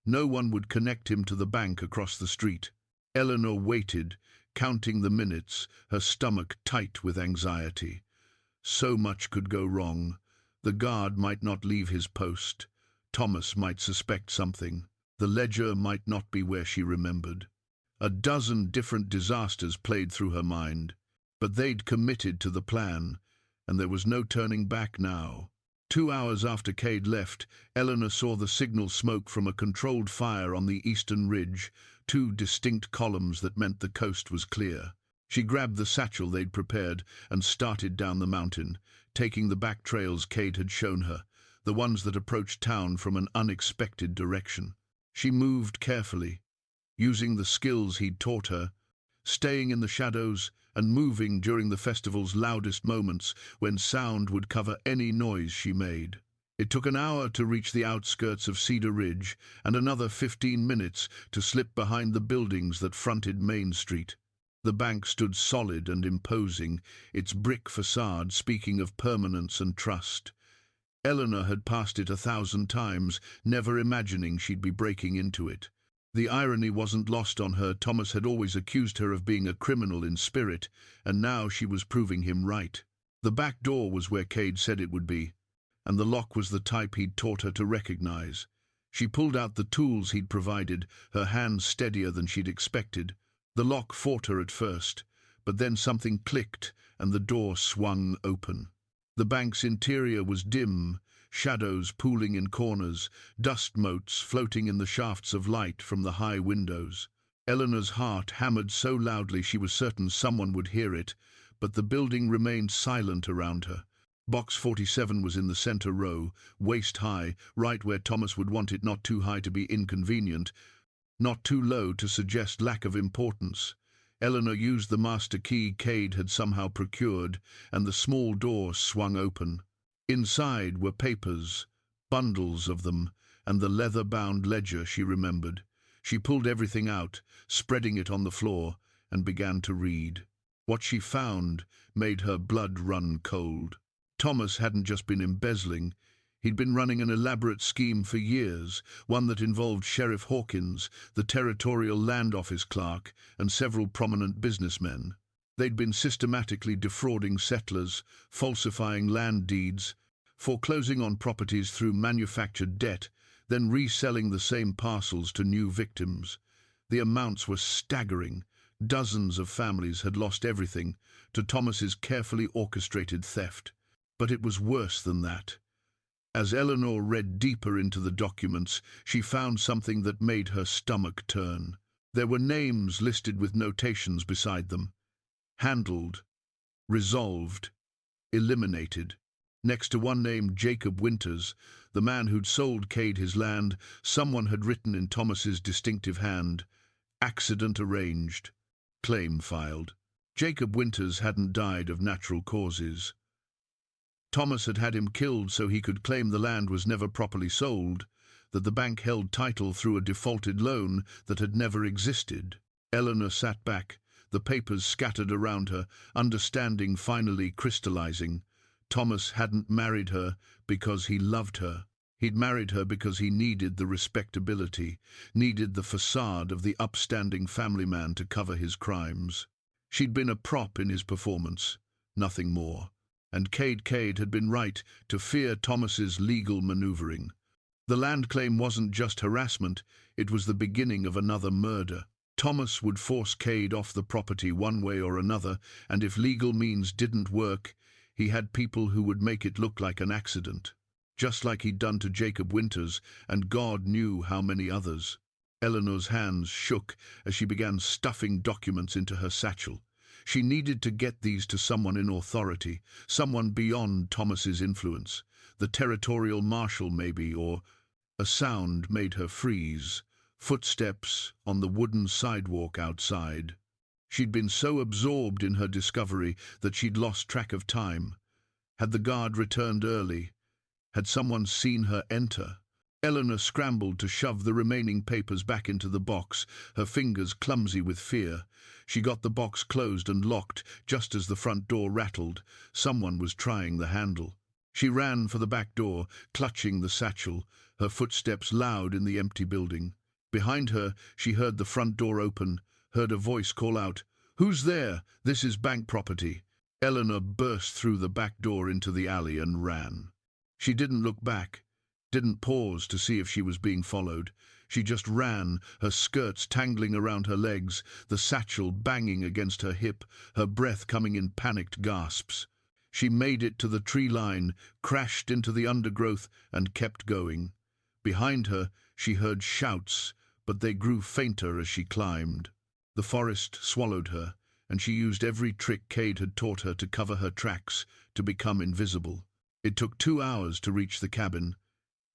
No one would connect him to the bank across the street. Eleanor waited, counting the minutes, her stomach tight with anxiety. So much could go wrong. The guard might not leave his post. Thomas might suspect something. The ledger might not be where she remembered. A dozen different disasters played through her mind. But they'd committed to the plan, and there was no turning back now. 2 hours after Cade left, Eleanor saw the signal smoke from a controlled fire on the eastern ridge, 2 distinct columns that meant the coast was clear. She grabbed the satchel they'd prepared and started down the mountain, taking the back trails Cade had shown her, the ones that approached town from an unexpected direction. She moved carefully, using the skills he'd taught her, staying in the shadows and moving during the festival's loudest moments when sound would cover any noise she made. It took an hour to reach the outskirts of Cedar Ridge and another 15 minutes to slip behind the buildings that fronted Main Street. The bank stood solid and imposing, its brick facade speaking of permanence and trust. Eleanor had passed it 1,000 times, never imagining she'd be breaking into it. The irony wasn't lost on her. Thomas had always accused her of being a criminal in spirit, and now she was proving him right. The back door was where Cade said it would be, and the lock was the type he'd taught her to recognize. She pulled out the tools he'd provided, her hands steadier than she'd expected. The lock fought her at first, but then something clicked and the door swung open. The bank's interior was dim, shadows pooling in corners, dust motes floating in the shafts of light from the high windows. Eleanor's heart hammered so loudly she was certain someone would hear it, but the building remained silent around her. Box 47 was in the center row, waist high, right where Thomas would want it, not too high to be inconvenient, not too low to suggest lack of importance. Eleanor used the master key Cade had somehow procured, and the small door swung open. Inside were papers, bundles of them, and the leather-bound ledger she remembered. She pulled everything out, spreading it on the floor, and began to read. What she found made her blood run cold. Thomas hadn't just been embezzling. He'd been running an elaborate scheme for years, one that involved Sheriff Hawkins, the territorial land office clerk, and several prominent businessmen. They'd been systematically defrauding settlers, falsifying land deeds, foreclosing on properties through manufactured debt, then reselling the same parcels to new victims. The amounts were staggering. Dozens of families had lost everything to Thomas's carefully orchestrated theft. But it was worse than that. As Eleanor read deeper into the documents, she found something that made her stomach turn. There were names listed with notations beside them. Handled, resolved, eliminated. Next to one named Jacob Winters, the man who'd sold Cade his land, someone had written in Thomas's distinctive hand, "Accident arranged. Claim filed." Jacob Winters hadn't died of natural causes. Thomas had had him killed so he could claim the land was never properly sold, that the bank held title through a defaulted loan that had never existed. Eleanor sat back, the papers scattered around her, understanding finally crystallizing. Thomas hadn't married her because he loved her. He'd married her because he needed the respectability, needed the facade of the upstanding family man to cover his crimes. She'd been a prop in his performance, nothing more. And Cade had been right to fear Thomas's legal maneuvering. The land claim wasn't just harassment, it was the beginning of another murder. Thomas would force Cade off the property one way or another, and if legal means didn't work, he had people who would make it look like an accident. Just like he'd done to Jacob Winters, and God knew how many others. Eleanor's hands shook as she began stuffing documents into her satchel. She needed to get these to someone in authority, someone beyond Thomas's influence. The territorial marshal, maybe, or... A sound made her freeze. Footsteps on the wooden sidewalk outside. She'd been so absorbed in her discovery that she'd lost track of time. Had the guard returned early? Had someone seen her enter? Eleanor scrambled to shove the remaining papers back into the box, her fingers clumsy with fear. She got the box closed and locked just as the front door rattled. Someone was trying the handle. She ran for the back door, clutching the satchel, her footsteps loud in the empty building. Behind her, she heard the front door open, heard a voice call out, "Who's there? This is bank property." Eleanor burst through the back door into the alley and ran. She didn't look back, didn't pause to see if she was being followed. She just ran, her skirts tangling around her legs, the satchel banging against her hip, her breath coming in panicked gasps. She made it to the tree line, crashed into the undergrowth, and kept going. Behind her, she heard shouts, but they grew fainter as she climbed. The forest swallowed her, and she used every trick Cade had taught her to cover her tracks, to become invisible. It took 2 hours to reach the cabin.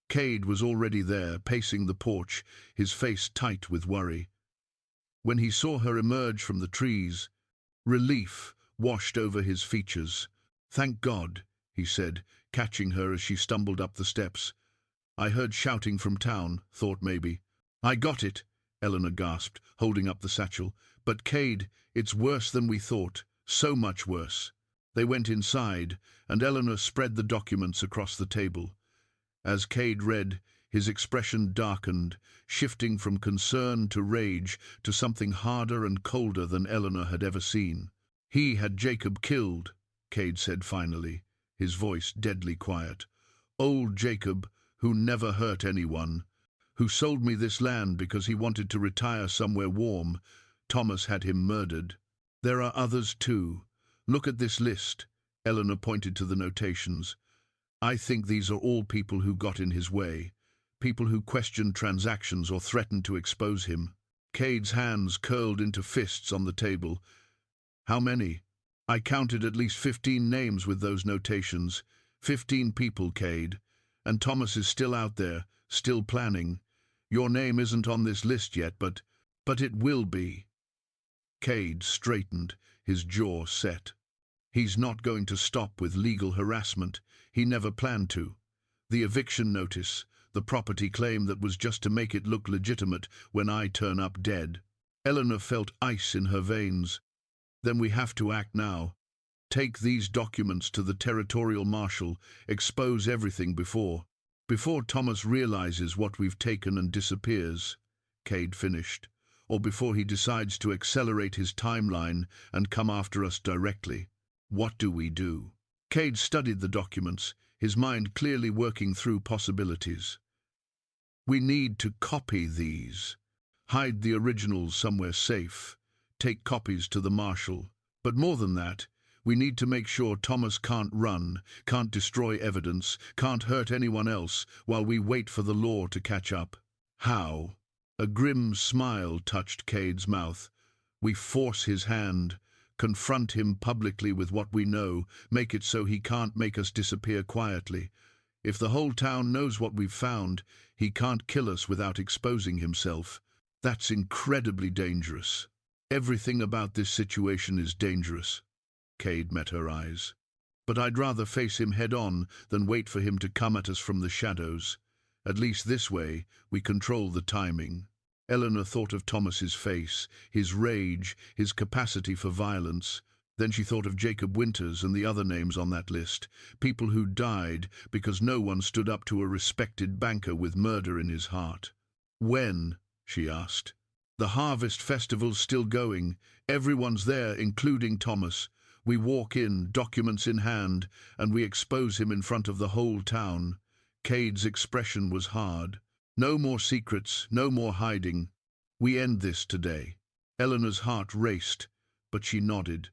Cade was already there, pacing the porch, his face tight with worry. When he saw her emerge from the trees, relief washed over his features. "Thank God," he said, catching her as she stumbled up the steps. "I heard shouting from town, thought maybe." "I got it," Eleanor gasped, holding up the satchel. "But Cade, it's worse than we thought, so much worse." They went inside, and Eleanor spread the documents across the table. As Cade read, his expression darkened, shifting from concern to rage to something harder and colder than Eleanor had ever seen. "He had Jacob killed," Cade said finally, his voice deadly quiet. "Old Jacob, who never hurt anyone, who sold me this land because he wanted to retire somewhere warm. Thomas had him murdered. There are others too. Look at this list." Eleanor pointed to the notations. "I think these are all people who got in his way, people who questioned transactions or threatened to expose him." Cade's hands curled into fists on the table. "How many?" "I counted at least 15 names with those notations. 15 people, Cade. And Thomas is still out there, still planning. Your name isn't on this list yet, but it will be." Cade straightened, his jaw set. He's not going to stop with legal harassment. He never planned to. The eviction notice, the property claim that was just to make it look legitimate when I turn up dead. Eleanor felt ice in her veins. "Then we have to act now. Take these documents to the territorial marshal, expose everything before Thomas realizes what we've taken and disappears," Cade finished, "or before he decides to accelerate his timeline and come after us directly. What do we do?" Cade studied the documents, his mind clearly working through possibilities. "We need to copy these. Hide the originals somewhere safe. Take copies to the marshal. But more than that, we need to make sure Thomas can't run, can't destroy evidence, can't hurt anyone else while we wait for the law to catch up." "How?" A grim smile touched Cade's mouth. We force his hand, confront him publicly with what we know, make it so he can't make us disappear quietly. If the whole town knows what we've found, he can't kill us without exposing himself. That's incredibly dangerous. Everything about this situation is dangerous. Cade met her eyes. But I'd rather face him head-on than wait for him to come at us from the shadows. At least this way, we control the timing. Eleanor thought of Thomas's face, his rage, his capacity for violence. Then she thought of Jacob Winters and the other names on that list, people who died because no one stood up to a respected banker with murder in his heart. When? She asked. The harvest festival's still going. Everyone's there, including Thomas. We walk in, documents in hand, and we expose him in front of the whole town. Cade's expression was hard. No more secrets, no more hiding. We end this today. Eleanor's heart raced, but she nodded.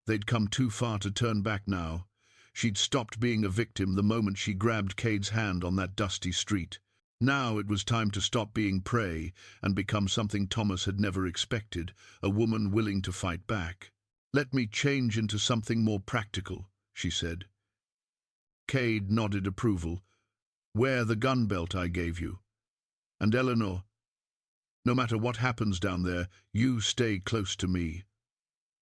They'd come too far to turn back now. She'd stopped being a victim the moment she grabbed Cade's hand on that dusty street. Now it was time to stop being prey and become something Thomas had never expected, a woman willing to fight back. "Let me change into something more practical," she said. Cade nodded approval. "Wear the gun belt I gave you. And Eleanor, no matter what happens down there, you stay close to me.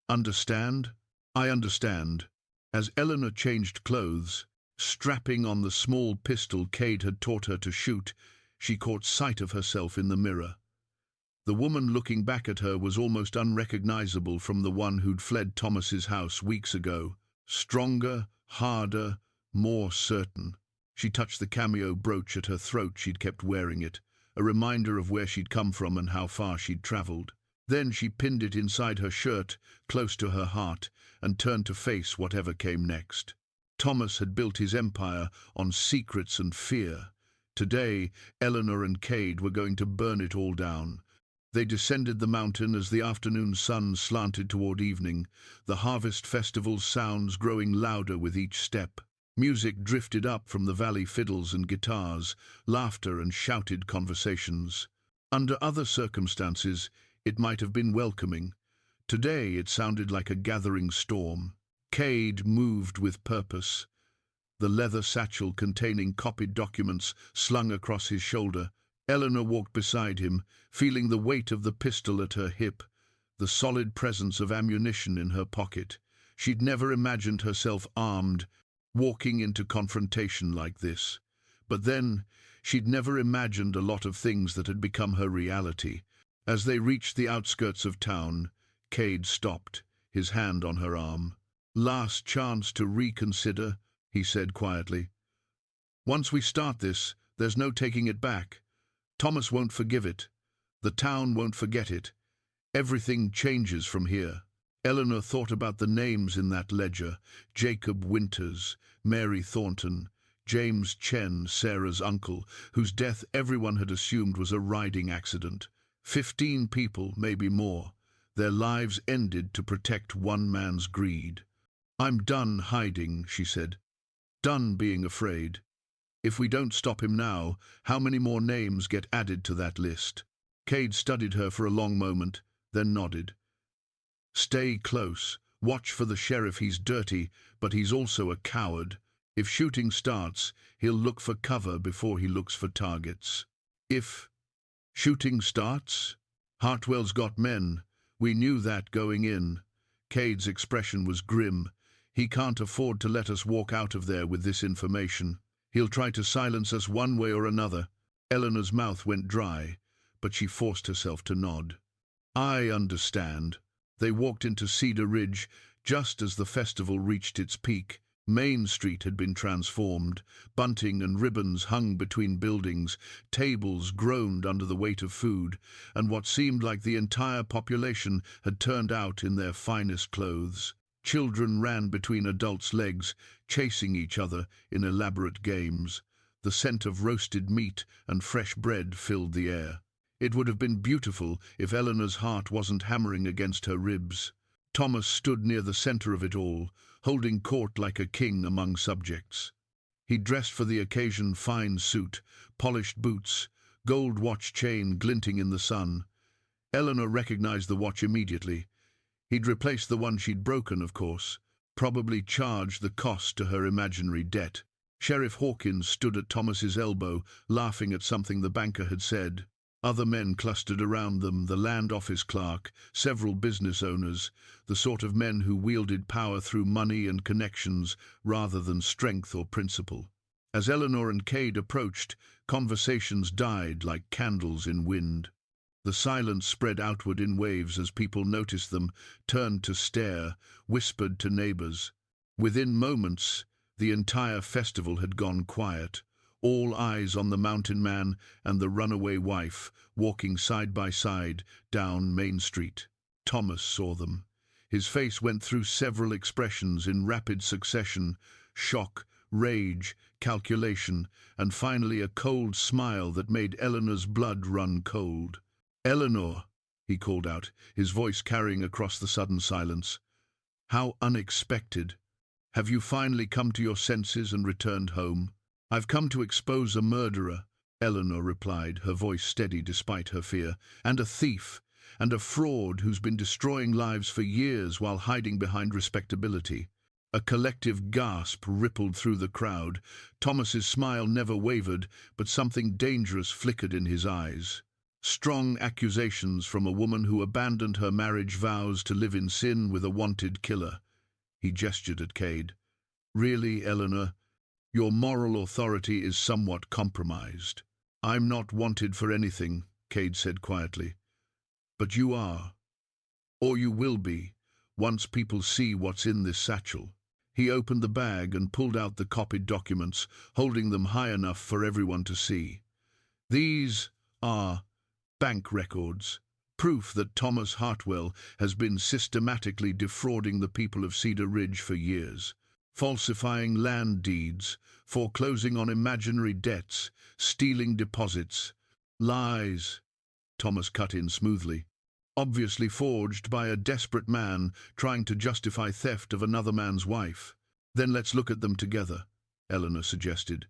Understand?" "I understand." As Eleanor changed clothes, strapping on the small pistol Cade had taught her to shoot, she caught sight of herself in the mirror. The woman looking back at her was almost unrecognizable from the one who'd fled Thomas's house weeks ago. Stronger, harder, more certain. She touched the cameo brooch at her throat. She'd kept wearing it, a reminder of where she'd come from and how far she'd traveled. Then she pinned it inside her shirt, close to her heart, and turned to face whatever came next. Thomas had built his empire on secrets and fear. Today, Eleanor and Cade were going to burn it all down. They descended the mountain as the afternoon sun slanted toward evening, the harvest festival's sounds growing louder with each step. Music drifted up from the valley fiddles and guitars, laughter and shouted conversations. Under other circumstances, it might have been welcoming. Today it sounded like a gathering storm. Cade moved with purpose, the leather satchel containing copied documents slung across his shoulder. Eleanor walked beside him, feeling the weight of the pistol at her hip, the solid presence of ammunition in her pocket. She'd never imagined herself armed, walking into confrontation like this. But then, she'd never imagined a lot of things that had become her reality. As they reached the outskirts of town, Cade stopped, his hand on her arm. "Last chance to reconsider," he said quietly. "Once we start this, there's no taking it back. Thomas won't forgive it. The town won't forget it. Everything changes from here." Eleanor thought about the names in that ledger: Jacob Winters, Mary Thornton, James Chen, Sarah's uncle, whose death everyone had assumed was a riding accident. 15 people, maybe more. Their lives ended to protect one man's greed. "I'm done hiding," she said. "Done being afraid. If we don't stop him now, how many more names get added to that list?" Cade studied her for a long moment, then nodded. "Stay close. Watch for the sheriff. He's dirty, but he's also a coward. If shooting starts, he'll look for cover before he looks for targets." "If shooting starts? Hartwell's got men. We knew that going in." Cade's expression was grim. "He can't afford to let us walk out of there with this information. He'll try to silence us one way or another." Eleanor's mouth went dry, but she forced herself to nod. "I understand." They walked into Cedar Ridge just as the festival reached its peak. Main Street had been transformed. Bunting and ribbons hung between buildings, tables groaned under the weight of food, and what seemed like the entire population had turned out in their finest clothes. Children ran between adults' legs, chasing each other in elaborate games. The scent of roasted meat and fresh bread filled the air. It would have been beautiful if Eleanor's heart wasn't hammering against her ribs. Thomas stood near the center of it all, holding court like a king among subjects. He dressed for the occasion: fine suit, polished boots, gold watch chain glinting in the sun. Eleanor recognized the watch immediately. He'd replaced the one she'd broken, of course, probably charged the cost to her imaginary debt. Sheriff Hawkins stood at Thomas's elbow, laughing at something the banker had said. Other men clustered around them, the land office clerk, several business owners, the sort of men who wielded power through money and connections rather than strength or principle. As Eleanor and Cade approached, conversations died like candles in wind. The silence spread outward in waves as people noticed them, turned to stare, whispered to neighbors. Within moments, the entire festival had gone quiet, all eyes on the mountain man and the runaway wife, walking side by side down Main Street. Thomas saw them. His face went through several expressions in rapid succession: shock, rage, calculation, and finally a cold smile that made Eleanor's blood run cold. "Eleanor," he called out, his voice carrying across the sudden silence. "How unexpected. Have you finally come to your senses and returned home?" "I've come to expose a murderer," Eleanor replied, her voice steady despite her fear, "and a thief, and a fraud who's been destroying lives for years while hiding behind respectability." A collective gasp rippled through the crowd. Thomas's smile never wavered, but something dangerous flickered in his eyes. Strong accusations from a woman who abandoned her marriage vows to live in sin with a wanted killer. He gestured at Cade. "Really, Eleanor, your moral authority is somewhat compromised." "I'm not wanted for anything," Cade said quietly. "But you are. Or you will be, once people see what's in this satchel." He opened the bag and pulled out the copied documents, holding them high enough for everyone to see. "These are bank records, proof that Thomas Hartwell has been systematically defrauding the people of Cedar Ridge for years, falsifying land deeds, foreclosing on imaginary debts, stealing deposits. Lies," Thomas cut in smoothly, "obviously forged by a desperate man trying to justify theft of another man's wife." "Then let's look at them together," Eleanor suggested.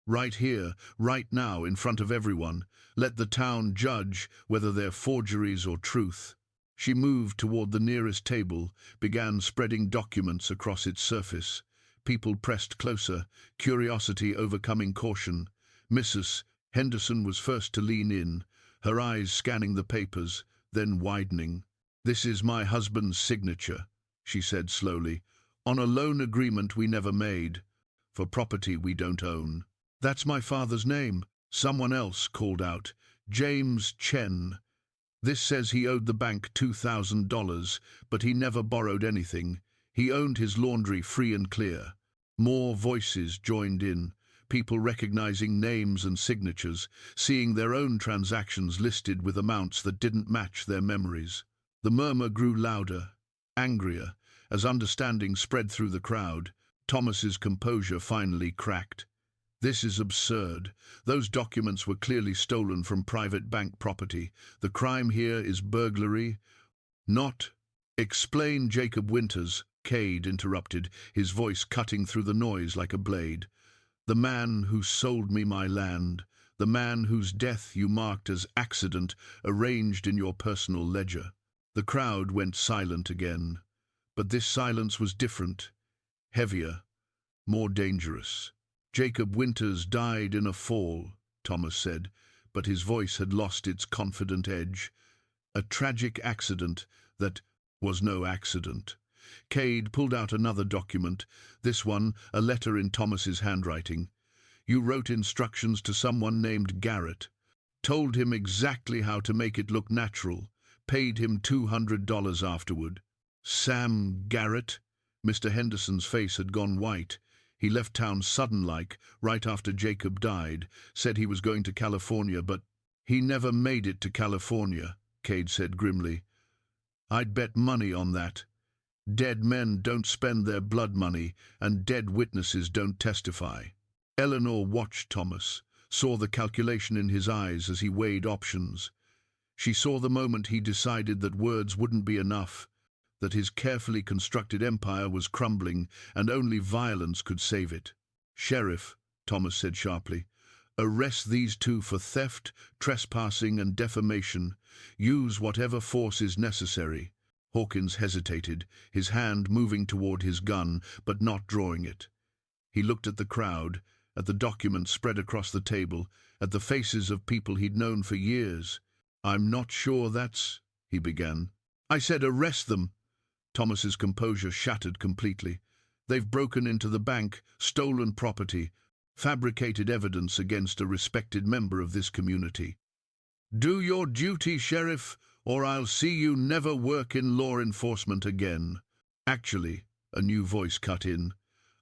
"Right here, right now, in front of everyone. Let the town judge whether they're forgeries or truth." She moved toward the nearest table, began spreading documents across its surface. People pressed closer, curiosity overcoming caution. Mrs. Henderson was first to lean in, her eyes scanning the papers, then widening. "This is my husband's signature," she said slowly, "on a loan agreement we never made, for property we don't own." "That's my father's name," someone else called out. "James Chen. This says he owed the bank $2,000, but he never borrowed anything. He owned his laundry free and clear." More voices joined in, people recognizing names and signatures, seeing their own transactions listed with amounts that didn't match their memories. The murmur grew louder, angrier, as understanding spread through the crowd. Thomas's composure finally cracked. "This is absurd. Those documents were clearly stolen from private bank property. The crime here is burglary, not—" "Explain Jacob Winters," Cade interrupted, his voice cutting through the noise like a blade. "The man who sold me my land, the man whose death you marked as accident arranged in your personal ledger." The crowd went silent again, but this silence was different, heavier, more dangerous. "Jacob Winters died in a fall," Thomas said, but his voice had lost its confident edge. "A tragic accident that was no accident." Cade pulled out another document, this one a letter in Thomas's handwriting. "You wrote instructions to someone named Garrett, told him exactly how to make it look natural, paid him $200 afterward." "Sam Garrett?" Mr. Henderson's face had gone white. "He left town sudden-like, right after Jacob died, said he was going to California, but—" "He never made it to California," Cade said grimly. "I'd bet money on that. Dead men don't spend their blood money, and dead witnesses don't testify." Eleanor watched Thomas, saw the calculation in his eyes as he weighed options. She saw the moment he decided that words wouldn't be enough, that his carefully constructed empire was crumbling and only violence could save it. "Sheriff," Thomas said sharply, Arrest these two for theft, trespassing and defamation. Use whatever force is necessary." Hawkins hesitated, his hand moving toward his gun, but not drawing it. He looked at the crowd, at the documents spread across the table, at the faces of people he'd known for years. "I'm not sure that's—" he began. "I said arrest them." Thomas's composure shattered completely. "They've broken into the bank, stolen property, fabricated evidence against a respected member of this community. Do your duty, Sheriff, or I'll see you never work in law enforcement again." "Actually," a new voice cut in,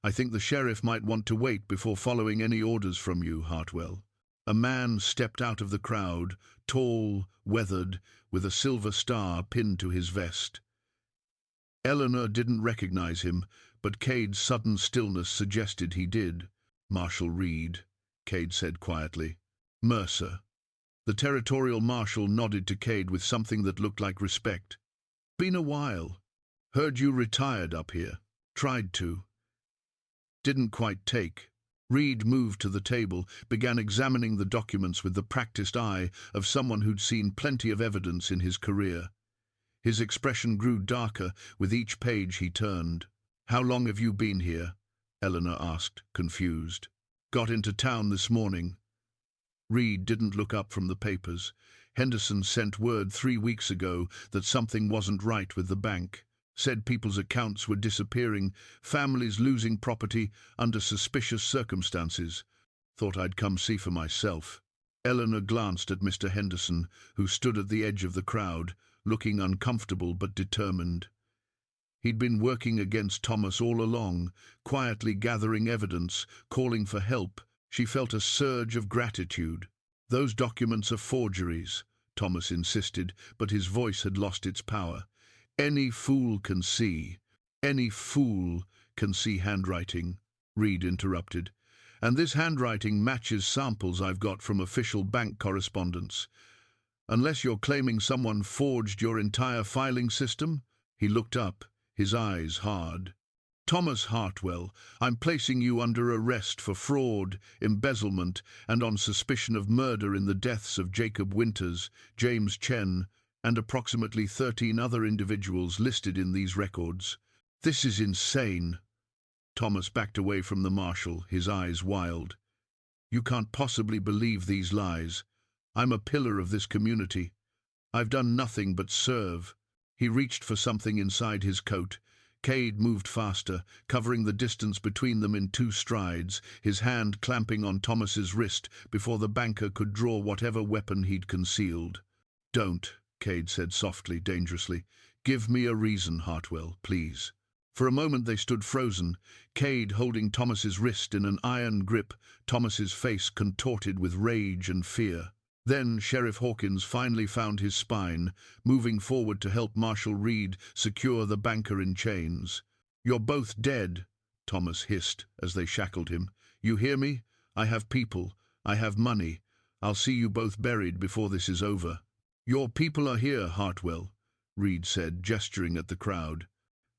"I think the sheriff might want to wait before following any orders from you, Hartwell." A man stepped out of the crowd, tall, weathered, with a silver star pinned to his vest. Eleanor didn't recognize him, but Cade's sudden stillness suggested he did. "Marshal Reed," Cade said quietly. "Mercer." The territorial marshal nodded to Cade with something that looked like respect. "Been a while. Heard you retired up here. Tried to. Didn't quite take." Reed moved to the table, began examining the documents with the practiced eye of someone who'd seen plenty of evidence in his career. His expression grew darker with each page he turned. "How long have you been here?" Eleanor asked, confused. "Got into town this morning." Reed didn't look up from the papers. "Henderson sent word 3 weeks ago that something wasn't right with the bank. Said people's accounts were disappearing, families losing property under suspicious circumstances. Thought I'd come see for myself." Eleanor glanced at Mr. Henderson, who stood at the edge of the crowd, looking uncomfortable but determined. He'd been working against Thomas all along, quietly gathering evidence, calling for help. She felt a surge of gratitude. "Those documents are forgeries," Thomas insisted, but his voice had lost its power. "Any fool can see. Any fool can see handwriting," Reed interrupted. "And this handwriting matches samples I've got from official bank correspondence. Unless you're claiming someone forged your entire filing system?" He looked up, his eyes hard. "Thomas Hartwell, I'm placing you under arrest for fraud, embezzlement, and on suspicion of murder in the deaths of Jacob Winters, James Chen, and approximately 13 other individuals listed in these records." "This is insane." Thomas backed away from the marshal, his eyes wild. "You can't possibly believe these lies. I'm a pillar of this community. I've done nothing but serve." He reached for something inside his coat. Cade moved faster, covering the distance between them in 2 strides, his hand clamping on Thomas's wrist before the banker could draw whatever weapon he'd concealed. "Don't," Cade said softly, dangerously. "Give me a reason, Hartwell, please." For a moment they stood frozen, Cade holding Thomas's wrist in an iron grip, Thomas's face contorted with rage and fear. Then Sheriff Hawkins finally found his spine, moving forward to help Marshal Reed secure the banker in chains. "You're both dead," Thomas hissed as they shackled him. "You hear me? I have people. I have money. I'll see you both buried before this is over." "Your people are here, Hartwell," Reed said, gesturing at the crowd.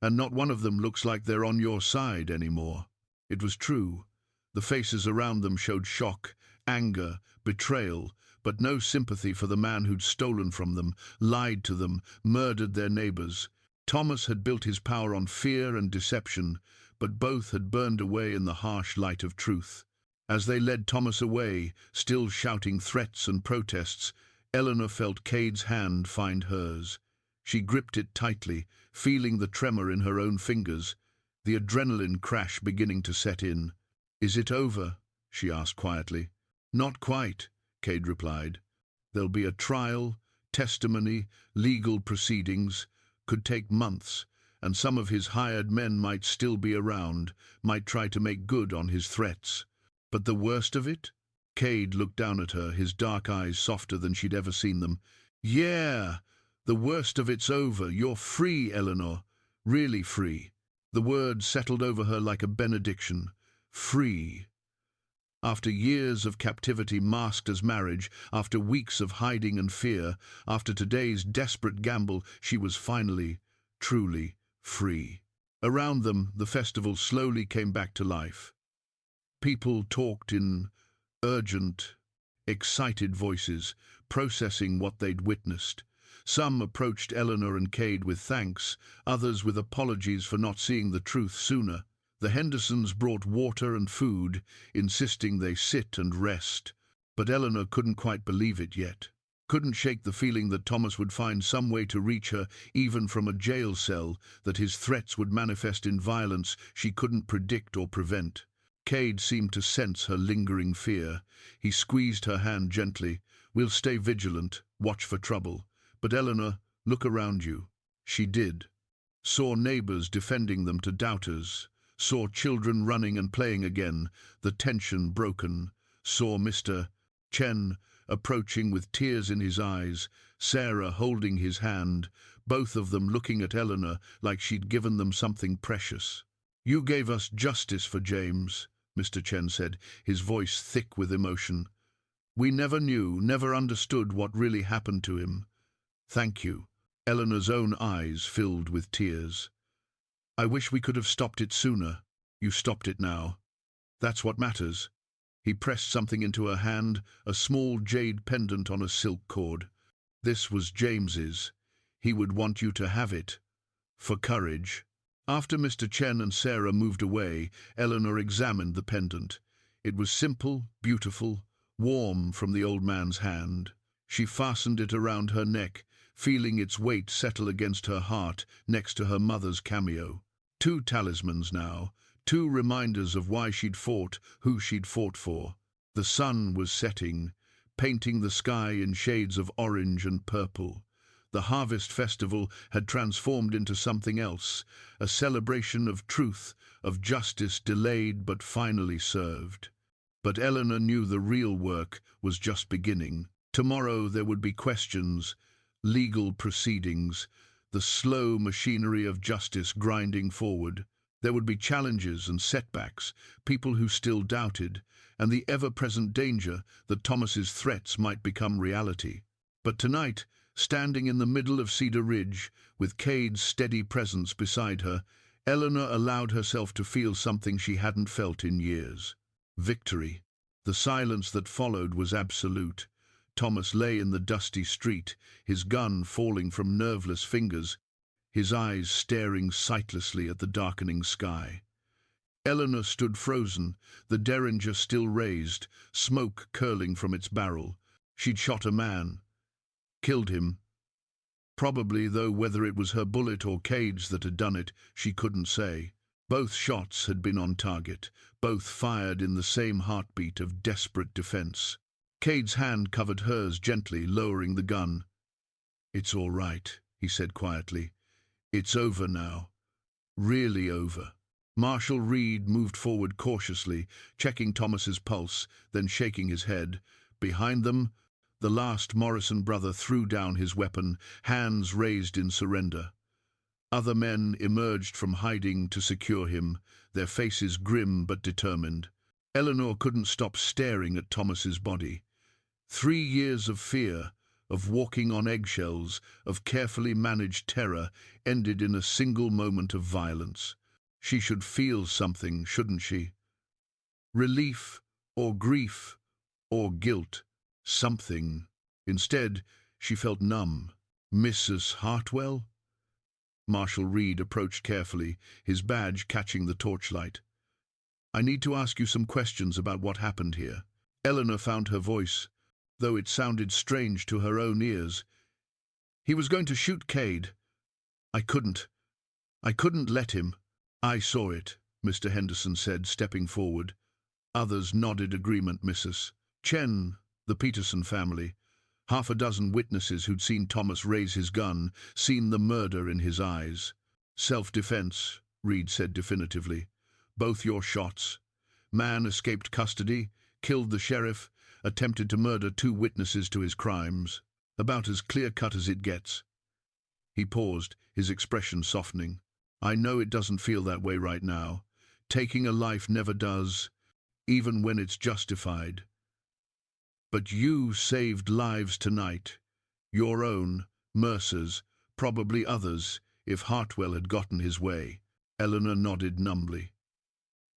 "And not one of them looks like they're on your side anymore." It was true. The faces around them showed shock, anger, betrayal, but no sympathy for the man who'd stolen from them, lied to them, murdered their neighbors. Thomas had built his power on fear and deception, but both had burned away in the harsh light of truth. As they led Thomas away, still shouting threats and protests, Eleanor felt Cade's hand find hers. She gripped it tightly, feeling the tremor in her own fingers, the adrenaline crash beginning to set in. "Is it over?" she asked quietly. "Not quite," Cade replied. "There'll be a trial, testimony, legal proceedings. Could take months, and some of his hired men might still be around, might try to make good on his threats. But the worst of it?" Cade looked down at her, his dark eyes softer than she'd ever seen them. "Yeah, the worst of it's over. You're free, Eleanor. Really free." The word settled over her like a benediction. Free. After years of captivity masked as marriage, after weeks of hiding and fear, after today's desperate gamble, she was finally, truly free. Around them, the festival slowly came back to life. People talked in Urgent, excited voices, processing what they'd witnessed. Some approached Eleanor and Cade with thanks, others with apologies for not seeing the truth sooner. The Hendersons brought water and food, insisting they sit and rest. But Eleanor couldn't quite believe it yet. Couldn't shake the feeling that Thomas would find some way to reach her, even from a jail cell, that his threats would manifest in violence she couldn't predict or prevent. Cade seemed to sense her lingering fear. He squeezed her hand gently. "We'll stay vigilant, watch for trouble. But Eleanor, look around you." She did. Saw neighbors defending them to doubters. Saw children running and playing again, the tension broken. Saw Mr. Chen approaching with tears in his eyes, Sarah holding his hand, both of them looking at Eleanor like she'd given them something precious. "You gave us justice for James," Mr. Chen said, his voice thick with emotion. "We never knew, never understood what really happened to him. Thank you." Eleanor's own eyes filled with tears. "I wish we could have stopped it sooner. You stopped it now. That's what matters." He pressed something into her hand, a small jade pendant on a silk cord. "This was James's. He would want you to have it. For courage." After Mr. Chen and Sarah moved away, Eleanor examined the pendant. It was simple, beautiful, warm from the old man's hand. She fastened it around her neck, feeling its weight settle against her heart next to her mother's cameo. 2 talismans now, 2 reminders of why she'd fought, who she'd fought for. The sun was setting, painting the sky in shades of orange and purple. The harvest festival had transformed into something else, a celebration of truth, of justice delayed but finally served. But Eleanor knew the real work was just beginning. Tomorrow there would be questions, legal proceedings, the slow machinery of justice grinding forward. There would be challenges and setbacks, people who still doubted, and the ever-present danger that Thomas's threats might become reality. But tonight, standing in the middle of Cedar Ridge, with Cade's steady presence beside her, Eleanor allowed herself to feel something she hadn't felt in years. Victory. The silence that followed was absolute. Thomas lay in the dusty street, his gun falling from nerveless fingers, his eyes staring sightlessly at the darkening sky. Eleanor stood frozen, the derringer still raised, smoke curling from its barrel. She'd shot a man. Killed him. Probably, though whether it was her bullet or Cade's that had done it, she couldn't say. Both shots had been on target, both fired in the same heartbeat of desperate defense. Cade's hand covered hers gently, lowering the gun. "It's all right," he said quietly. "It's over now. Really over." Marshal Reed moved forward cautiously, checking Thomas's pulse, then shaking his head. Behind them, the last Morrison brother threw down his weapon, hands raised in surrender. Other men emerged from hiding to secure him, their faces grim but determined. Eleanor couldn't stop staring at Thomas's body. 3 years of fear, of walking on eggshells, of carefully managed terror, ended in a single moment of violence. She should feel something, shouldn't she? Relief, or grief, or guilt. Something. Instead, she felt numb. "Mrs. Hartwell?" Marshal Reed approached carefully, his badge catching the torchlight. "I need to ask you some questions about what happened here." Eleanor found her voice, though it sounded strange to her own ears. "He was going to shoot Cade. I couldn't let him." "I saw it," Mr. Henderson said, stepping forward. Others nodded agreement. Mrs. Chen, the Peterson family, 6 witnesses who'd seen Thomas raise his gun, seen the murder in his eyes. "Self-defense," Reed said definitively. "Both your shots. Man escaped custody, killed the sheriff, attempted to murder 2 witnesses to his crimes. About as clear-cut as it gets." He paused, his expression softening. "I know it doesn't feel that way right now. Taking a life never does, even when it's justified. But you saved lives tonight. Your own, Mercer's, probably others, if Hartwell had gotten his way." Eleanor nodded numbly.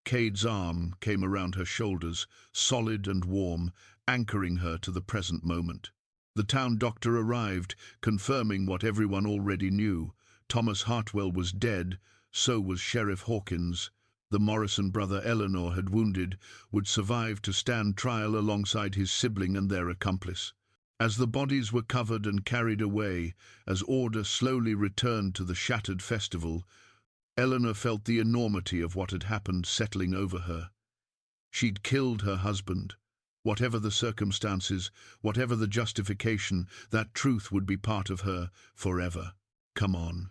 Cade's arm came around her shoulders, solid and warm, anchoring her to the present moment. The town doctor arrived, confirming what everyone already knew. Thomas Hartwell was dead, so was Sheriff Hawkins. The Morrison brother Eleanor had would survive to stand trial alongside his sibling and their accomplice. As the bodies were covered and carried away, as order slowly returned to the shattered festival, Eleanor felt the enormity of what had happened settling over her. She'd killed her husband. Whatever the circumstances, whatever the justification, that truth would be part of her forever. "Come on,"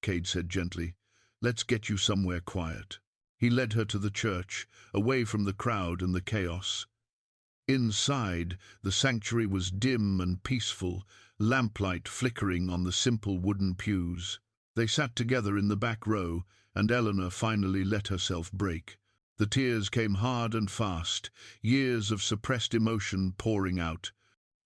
Cade said gently. "Let's get you somewhere quiet." He led her to the church, away from the crowd and the chaos. Inside, the sanctuary was dim and peaceful, lamplight flickering on the simple wooden pews. They sat together in the back row, and Eleanor finally let herself break. The tears came hard and fast, years of suppressed emotion pouring out.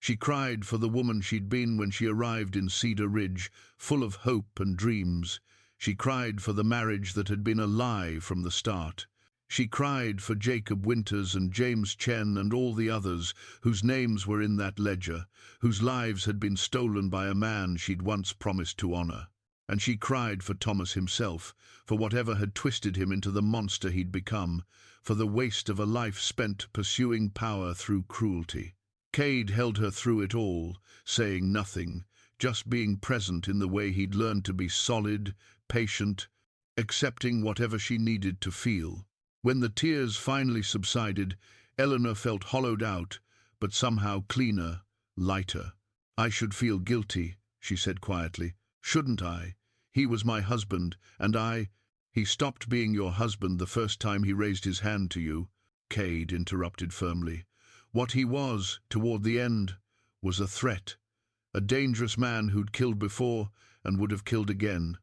She cried for the woman she'd been when she arrived in Cedar Ridge, full of hope and dreams. She cried for the marriage that had been a lie from the start. She cried for Jacob Winters and James Chen and all the others whose names were in that ledger, whose lives had been stolen by a man she'd once promised to honor. And she cried for Thomas himself, for whatever had twisted him into the monster he'd become, for the waste of a life spent pursuing power through cruelty. Cade held her through it all, saying nothing, just being present in the way he'd learned to be solid, patient, accepting whatever she needed to feel. When the tears finally subsided, Eleanor felt hollowed out, but somehow cleaner, lighter. "I should feel guilty," she said quietly. "Shouldn't I? He was my husband, and He stopped being your husband the first time he raised his hand to you," Cade interrupted firmly. "What he was, toward the end, was a threat. A dangerous man who'd killed before and would have killed again.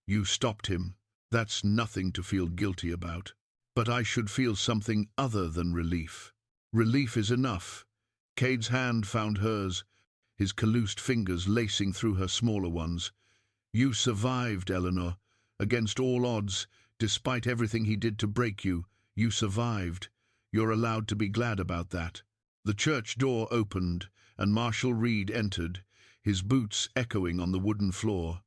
You stopped him. That's nothing to feel guilty about. But I should feel something other than relief." "Relief is enough." Cade's hand found hers, his calloused fingers lacing through her smaller ones. "You survived, Eleanor. Against all odds, despite everything he did to break you, you survived. You're allowed to be glad about that." The church door opened, and Marshal Reed entered, his boots echoing on the wooden floor.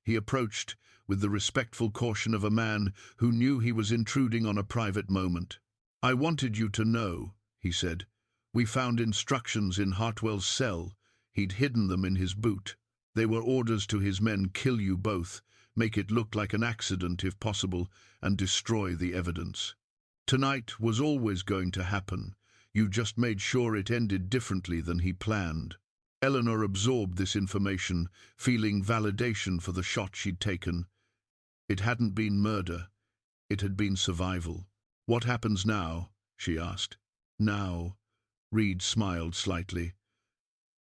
He approached with the respectful caution of a man who knew he was intruding on a private moment. "I wanted you to know," he said. "We found instructions in Hartwell's cell. He'd hidden them in his boot. They were orders to his men: kill you both, make it look like an accident if possible, and destroy the evidence. Tonight was always going to happen. You just made sure it ended differently than he planned." Eleanor absorbed this information, feeling validation for the shot she'd taken. It hadn't been murder. It had been survival. "What happens now?" she asked. "Now," Reed smiled slightly.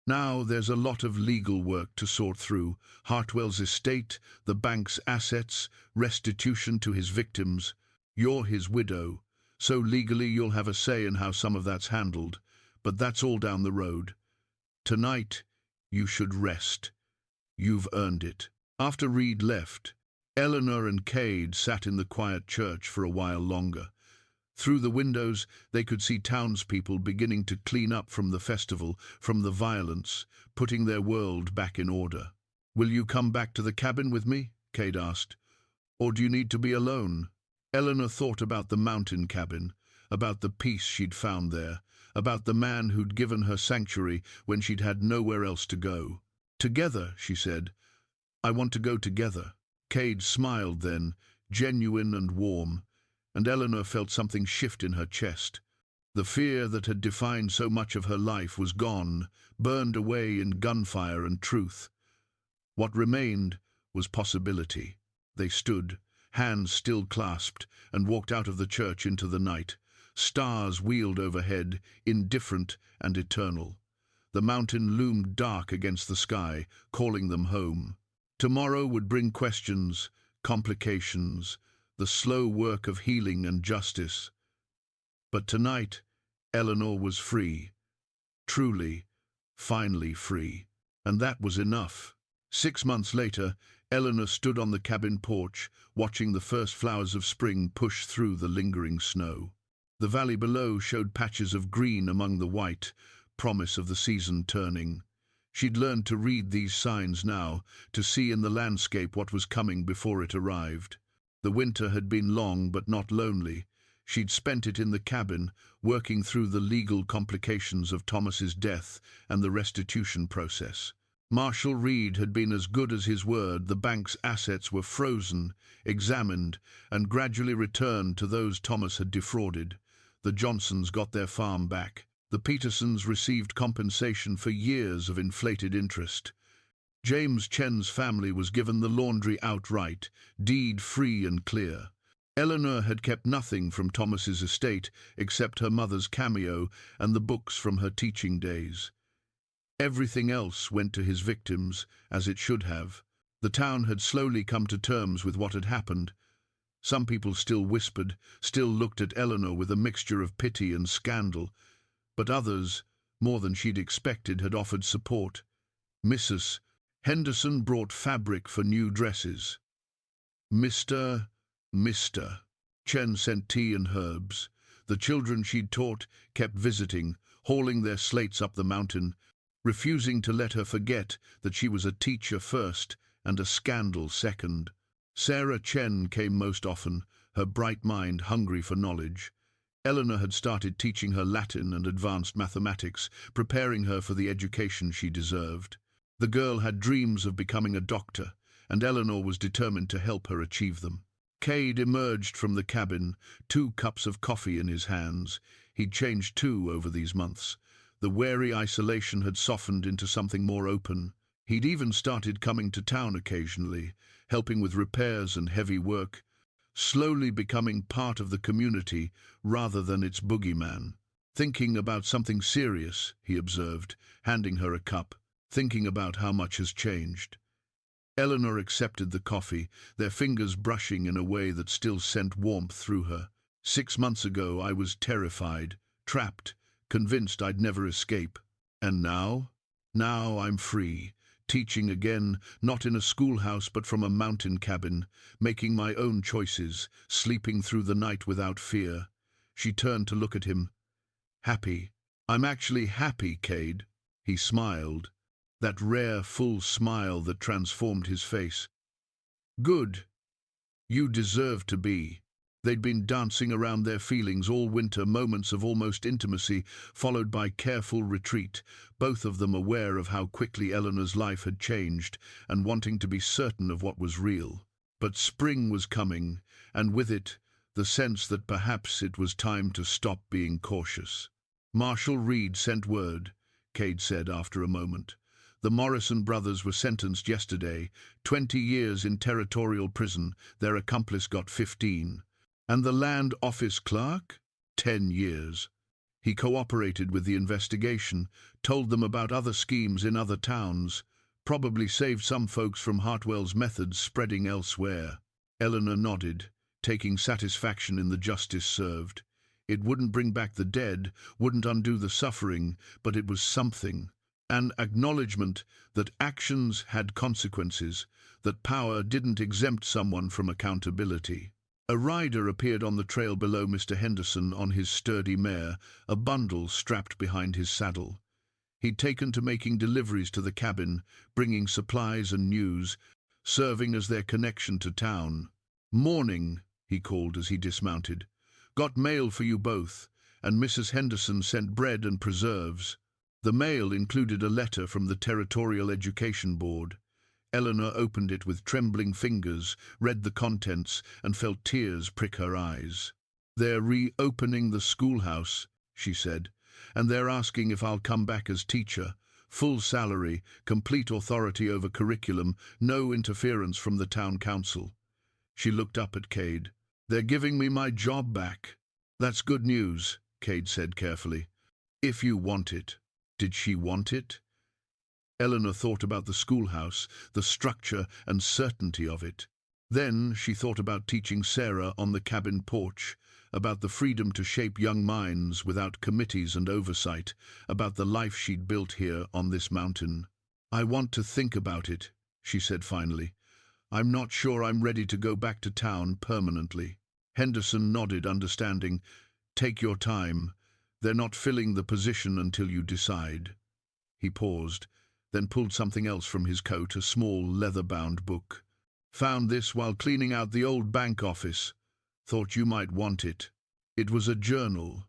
"Now there's a lot of legal work to sort through. Hartwell's estate, the bank's assets, restitution to his victims. You're his widow, so legally you'll have a say in how some of that's handled. But that's all down the road. Tonight, you should rest. You've earned it." After Reed left, Eleanor and Cade sat in the quiet church for a while longer. Through the windows, they could see townspeople beginning to clean up from the festival, from the violence, putting their world back in order. "Will you come back to the cabin with me?" Cade asked. "Or do you need to be alone?" Eleanor thought about the mountain cabin, about the peace she'd found there, about the man who'd given her sanctuary when she'd had nowhere else to go. "Together," she said. "I want to go together." Cade smiled then, genuine and warm, and Eleanor felt something shift in her chest. The fear that had defined so much of her life was gone, burned away in gunfire and truth. What remained was possibility. They stood, hands still clasped, and walked out of the church into the night. Stars wheeled overhead, indifferent and eternal. The mountain loomed dark against the sky, calling them home. Tomorrow would bring questions, complications, the slow work of healing and justice. But tonight, Eleanor was free. Truly, finally free. And that was enough. 6 months later, Eleanor stood on the cabin porch, watching the first flowers of spring push through the lingering snow. The valley below showed patches of green among the white, promise of the season turning. She'd learned to read these signs now, to see in the landscape what was coming before it arrived. The winter had been long but not lonely. She'd spent it in the cabin, working through the legal complications of Thomas's death and the restitution process. Marshall Reed had been as good as his word. The bank's assets were frozen, examined, and gradually returned to those Thomas had defrauded. The Johnsons got their farm back. The Petersons received compensation for years of inflated interest. James Chen's family was given the laundry outright, deed free and clear. Eleanor had kept nothing from Thomas's estate except her mother's cameo and the books from her teaching days. Everything else went to his victims, as it should have. The town had slowly come to terms with what had happened. Some people still whispered, still looked at Eleanor with a mixture of pity and scandal, but others, more than she'd expected, had offered support. Mrs. Henderson brought fabric for new dresses. Mr. Chen sent tea and herbs. The children she'd taught kept visiting, hauling their slates up the mountain, refusing to let her forget that she was a teacher first and a scandal second. Sarah Chen came most often, her bright mind hungry for knowledge. Eleanor had started teaching her Latin and advanced mathematics, preparing her for the education she deserved. The girl had dreams of becoming a doctor, and Eleanor was determined to help her achieve them. Cade emerged from the cabin, 2 cups of coffee in his hands. He'd changed too over these months. The wary isolation had softened into something more open. He'd even started coming to town occasionally, helping with repairs and heavy work, slowly becoming part of the community rather than its boogeyman. Thinking about something serious, he observed, handing her a cup, thinking about how much has changed. Eleanor accepted the coffee, their fingers brushing in a way that still sent warmth through her. 6 months ago I was terrified, trapped, convinced I'd never escape. And now? Now I'm free, teaching again, not in a schoolhouse but from a mountain cabin, making my own choices, sleeping through the night without fear. She turned to look at him. Happy. I'm actually happy, Cade. He smiled, that rare, full smile that transformed his face. Good. You deserve to be. They'd been dancing around their feelings all winter, moments of almost intimacy, followed by careful retreat, both of them aware of how quickly Eleanor's life had changed and wanting to be certain of what was real. But spring was coming, and with it, the sense that perhaps it was time to stop being cautious. Marshall Reed sent word, Cade said after a moment. The Morrison brothers were sentenced yesterday, 20 years in territorial prison. Their accomplice got 15. And the land office clerk? 10 years. He cooperated with the investigation, told them about other schemes in other towns, probably saved some folks from Hartwell's methods spreading elsewhere. Eleanor nodded, taking satisfaction in the justice served. It wouldn't bring back the dead, wouldn't undo the suffering, but it was something. An acknowledgement that actions had consequences, that power didn't exempt someone from accountability. A rider appeared on the trail below Mr. Henderson on his sturdy mare, a bundle strapped behind his saddle. He'd taken to making deliveries to the cabin, bringing supplies and news, serving as their connection to town. "Morning," he called as he dismounted. "Got mail for you both," and Mrs. Henderson sent bread and preserves. The mail included a letter from the Territorial Education Board. Eleanor opened it with trembling fingers, read the contents, and felt tears prick her eyes. "They're reopening the schoolhouse," she said, "and they're asking if I'll come back as teacher. Full salary, complete authority over curriculum, no interference from the town council." She looked up at Cade. "They're giving me my job back." "That's good news," Cade said carefully. "If you want it." Did she want it? Eleanor thought about the schoolhouse, the structure and certainty of it. Then she thought about teaching Sarah on the cabin porch, about the freedom to shape young minds without committees and oversight, about the life she'd built here on this mountain. "I want to think about it," she said finally. "I'm not sure I'm ready to go back to town permanently." Henderson nodded, understanding. "Take your time. They're not filling the position until you decide." He paused, then pulled something else from his coat, a small leather-bound book. "Found this while cleaning out the old bank office. Thought you might want it." It was a journal.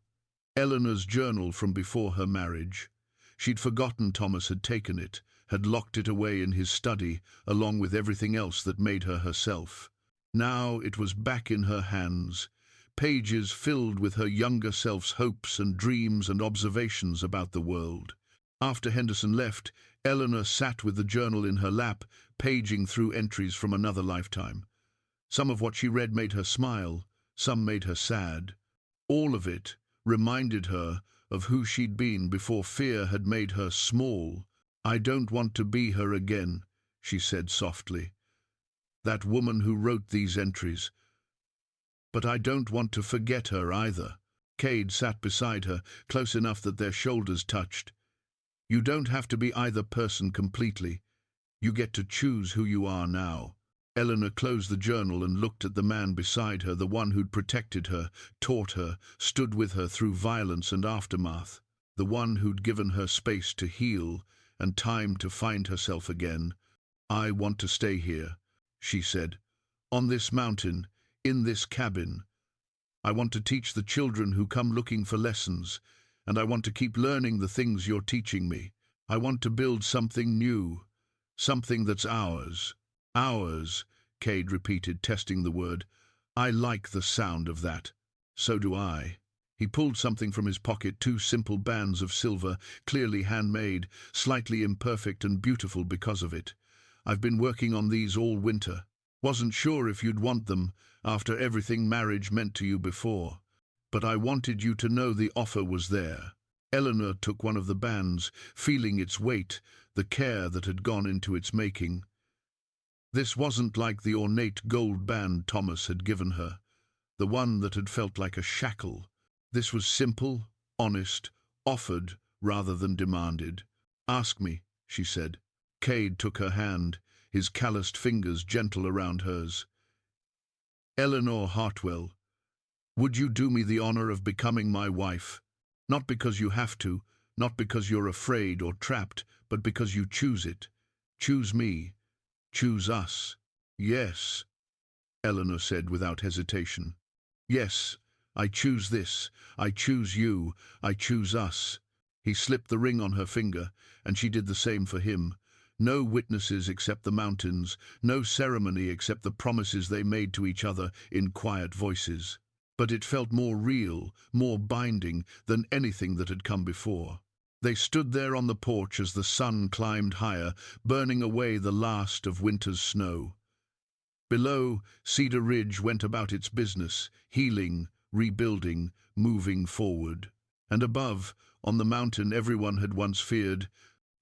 Eleanor's journal from before her marriage. She'd forgotten Thomas had taken it, had locked it away in his study, along with everything else that made her herself. Now it was back in her hands, pages filled with her younger self's hopes and dreams and observations about the world. After Henderson left, Eleanor sat with the journal in her lap, paging through entries from another lifetime. Some of what she read made her smile, some made her sad. All of it reminded her of who she'd been before fear had made her small. "I don't want to be her again," she said softly. "That woman who wrote these entries. But I don't want to forget her either." Cade sat beside her, close enough that their shoulders touched. "You don't have to be either person completely. You get to choose who you are now." Eleanor closed the journal and looked at the man beside her, the one who'd protected her, taught her, stood with her through violence and aftermath, the one who'd given her space to heal and time to find herself again. "I want to stay here," she said, "on this mountain, in this cabin. I want to teach the children who come looking for lessons, and I want to keep learning the things you're teaching me. I want to build something new, something that's ours." "Ours," Cade repeated, testing the word. "I like the sound of that." "So do I." He pulled something from his pocket, two simple bands of silver, clearly handmade, slightly imperfect and beautiful because of it. "I've been working on these all winter. Wasn't sure if you'd want them after everything marriage meant to you before. But I wanted you to know the offer was there." Eleanor took one of the bands, feeling its weight, the care that had gone into its making. This wasn't like the ornate gold band Thomas had given her, the one that had felt like a shackle. This was simple, honest, offered rather than demanded. "Ask me," she said. Cade took her hand, his calloused fingers gentle around hers. "Eleanor Hartwell, would you do me the honor of becoming my wife? Not because you have to, not because you're afraid or trapped, but because you choose it. Choose me. Choose us." "Yes," Eleanor said without hesitation. "Yes, I choose this. I choose you. I choose us." He slipped the ring on her finger, and she did the same for him. No witnesses except the mountains, no ceremony except the promises they made to each other in quiet voices. But it felt more real, more binding than anything that had come before. They stood there on the porch as the sun climbed higher, burning away the last of winter's snow. Below, Cedar Ridge went about its business, healing, rebuilding, moving forward. And above, on the mountain everyone had once feared,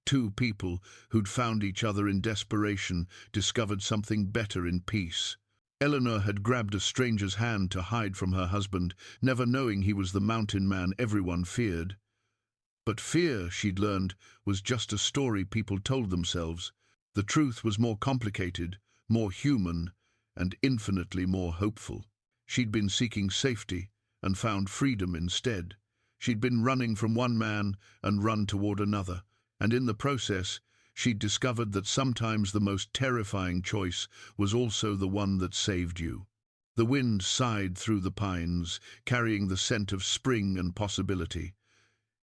two people who'd found each other in desperation, discovered something better in peace. Eleanor had grabbed a stranger's hand to hide from her husband, never knowing he was the mountain man everyone feared. But fear, she'd learned, was just a story people told themselves. The truth was more complicated, more human, and infinitely more hopeful. She'd been seeking safety and found freedom instead. She'd been running from one man and run toward another, and in the process, she'd discovered that sometimes the most terrifying choice was also the one that saved you. The wind sighed through the pines, carrying the scent of spring and possibility.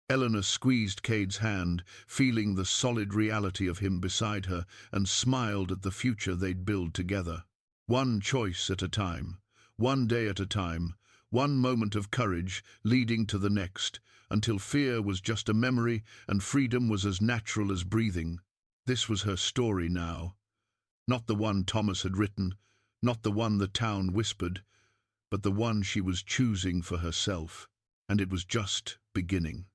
Eleanor squeezed Cade's hand, feeling the solid reality of him beside her, and smiled at the future they'd build together. One choice at a time, one day at a time, one moment of courage leading to the next, until fear was just a memory and freedom was as natural as breathing. This was her story now. Not the one Thomas had written, not the one the town whispered, but the one she was choosing for herself. And it was just beginning.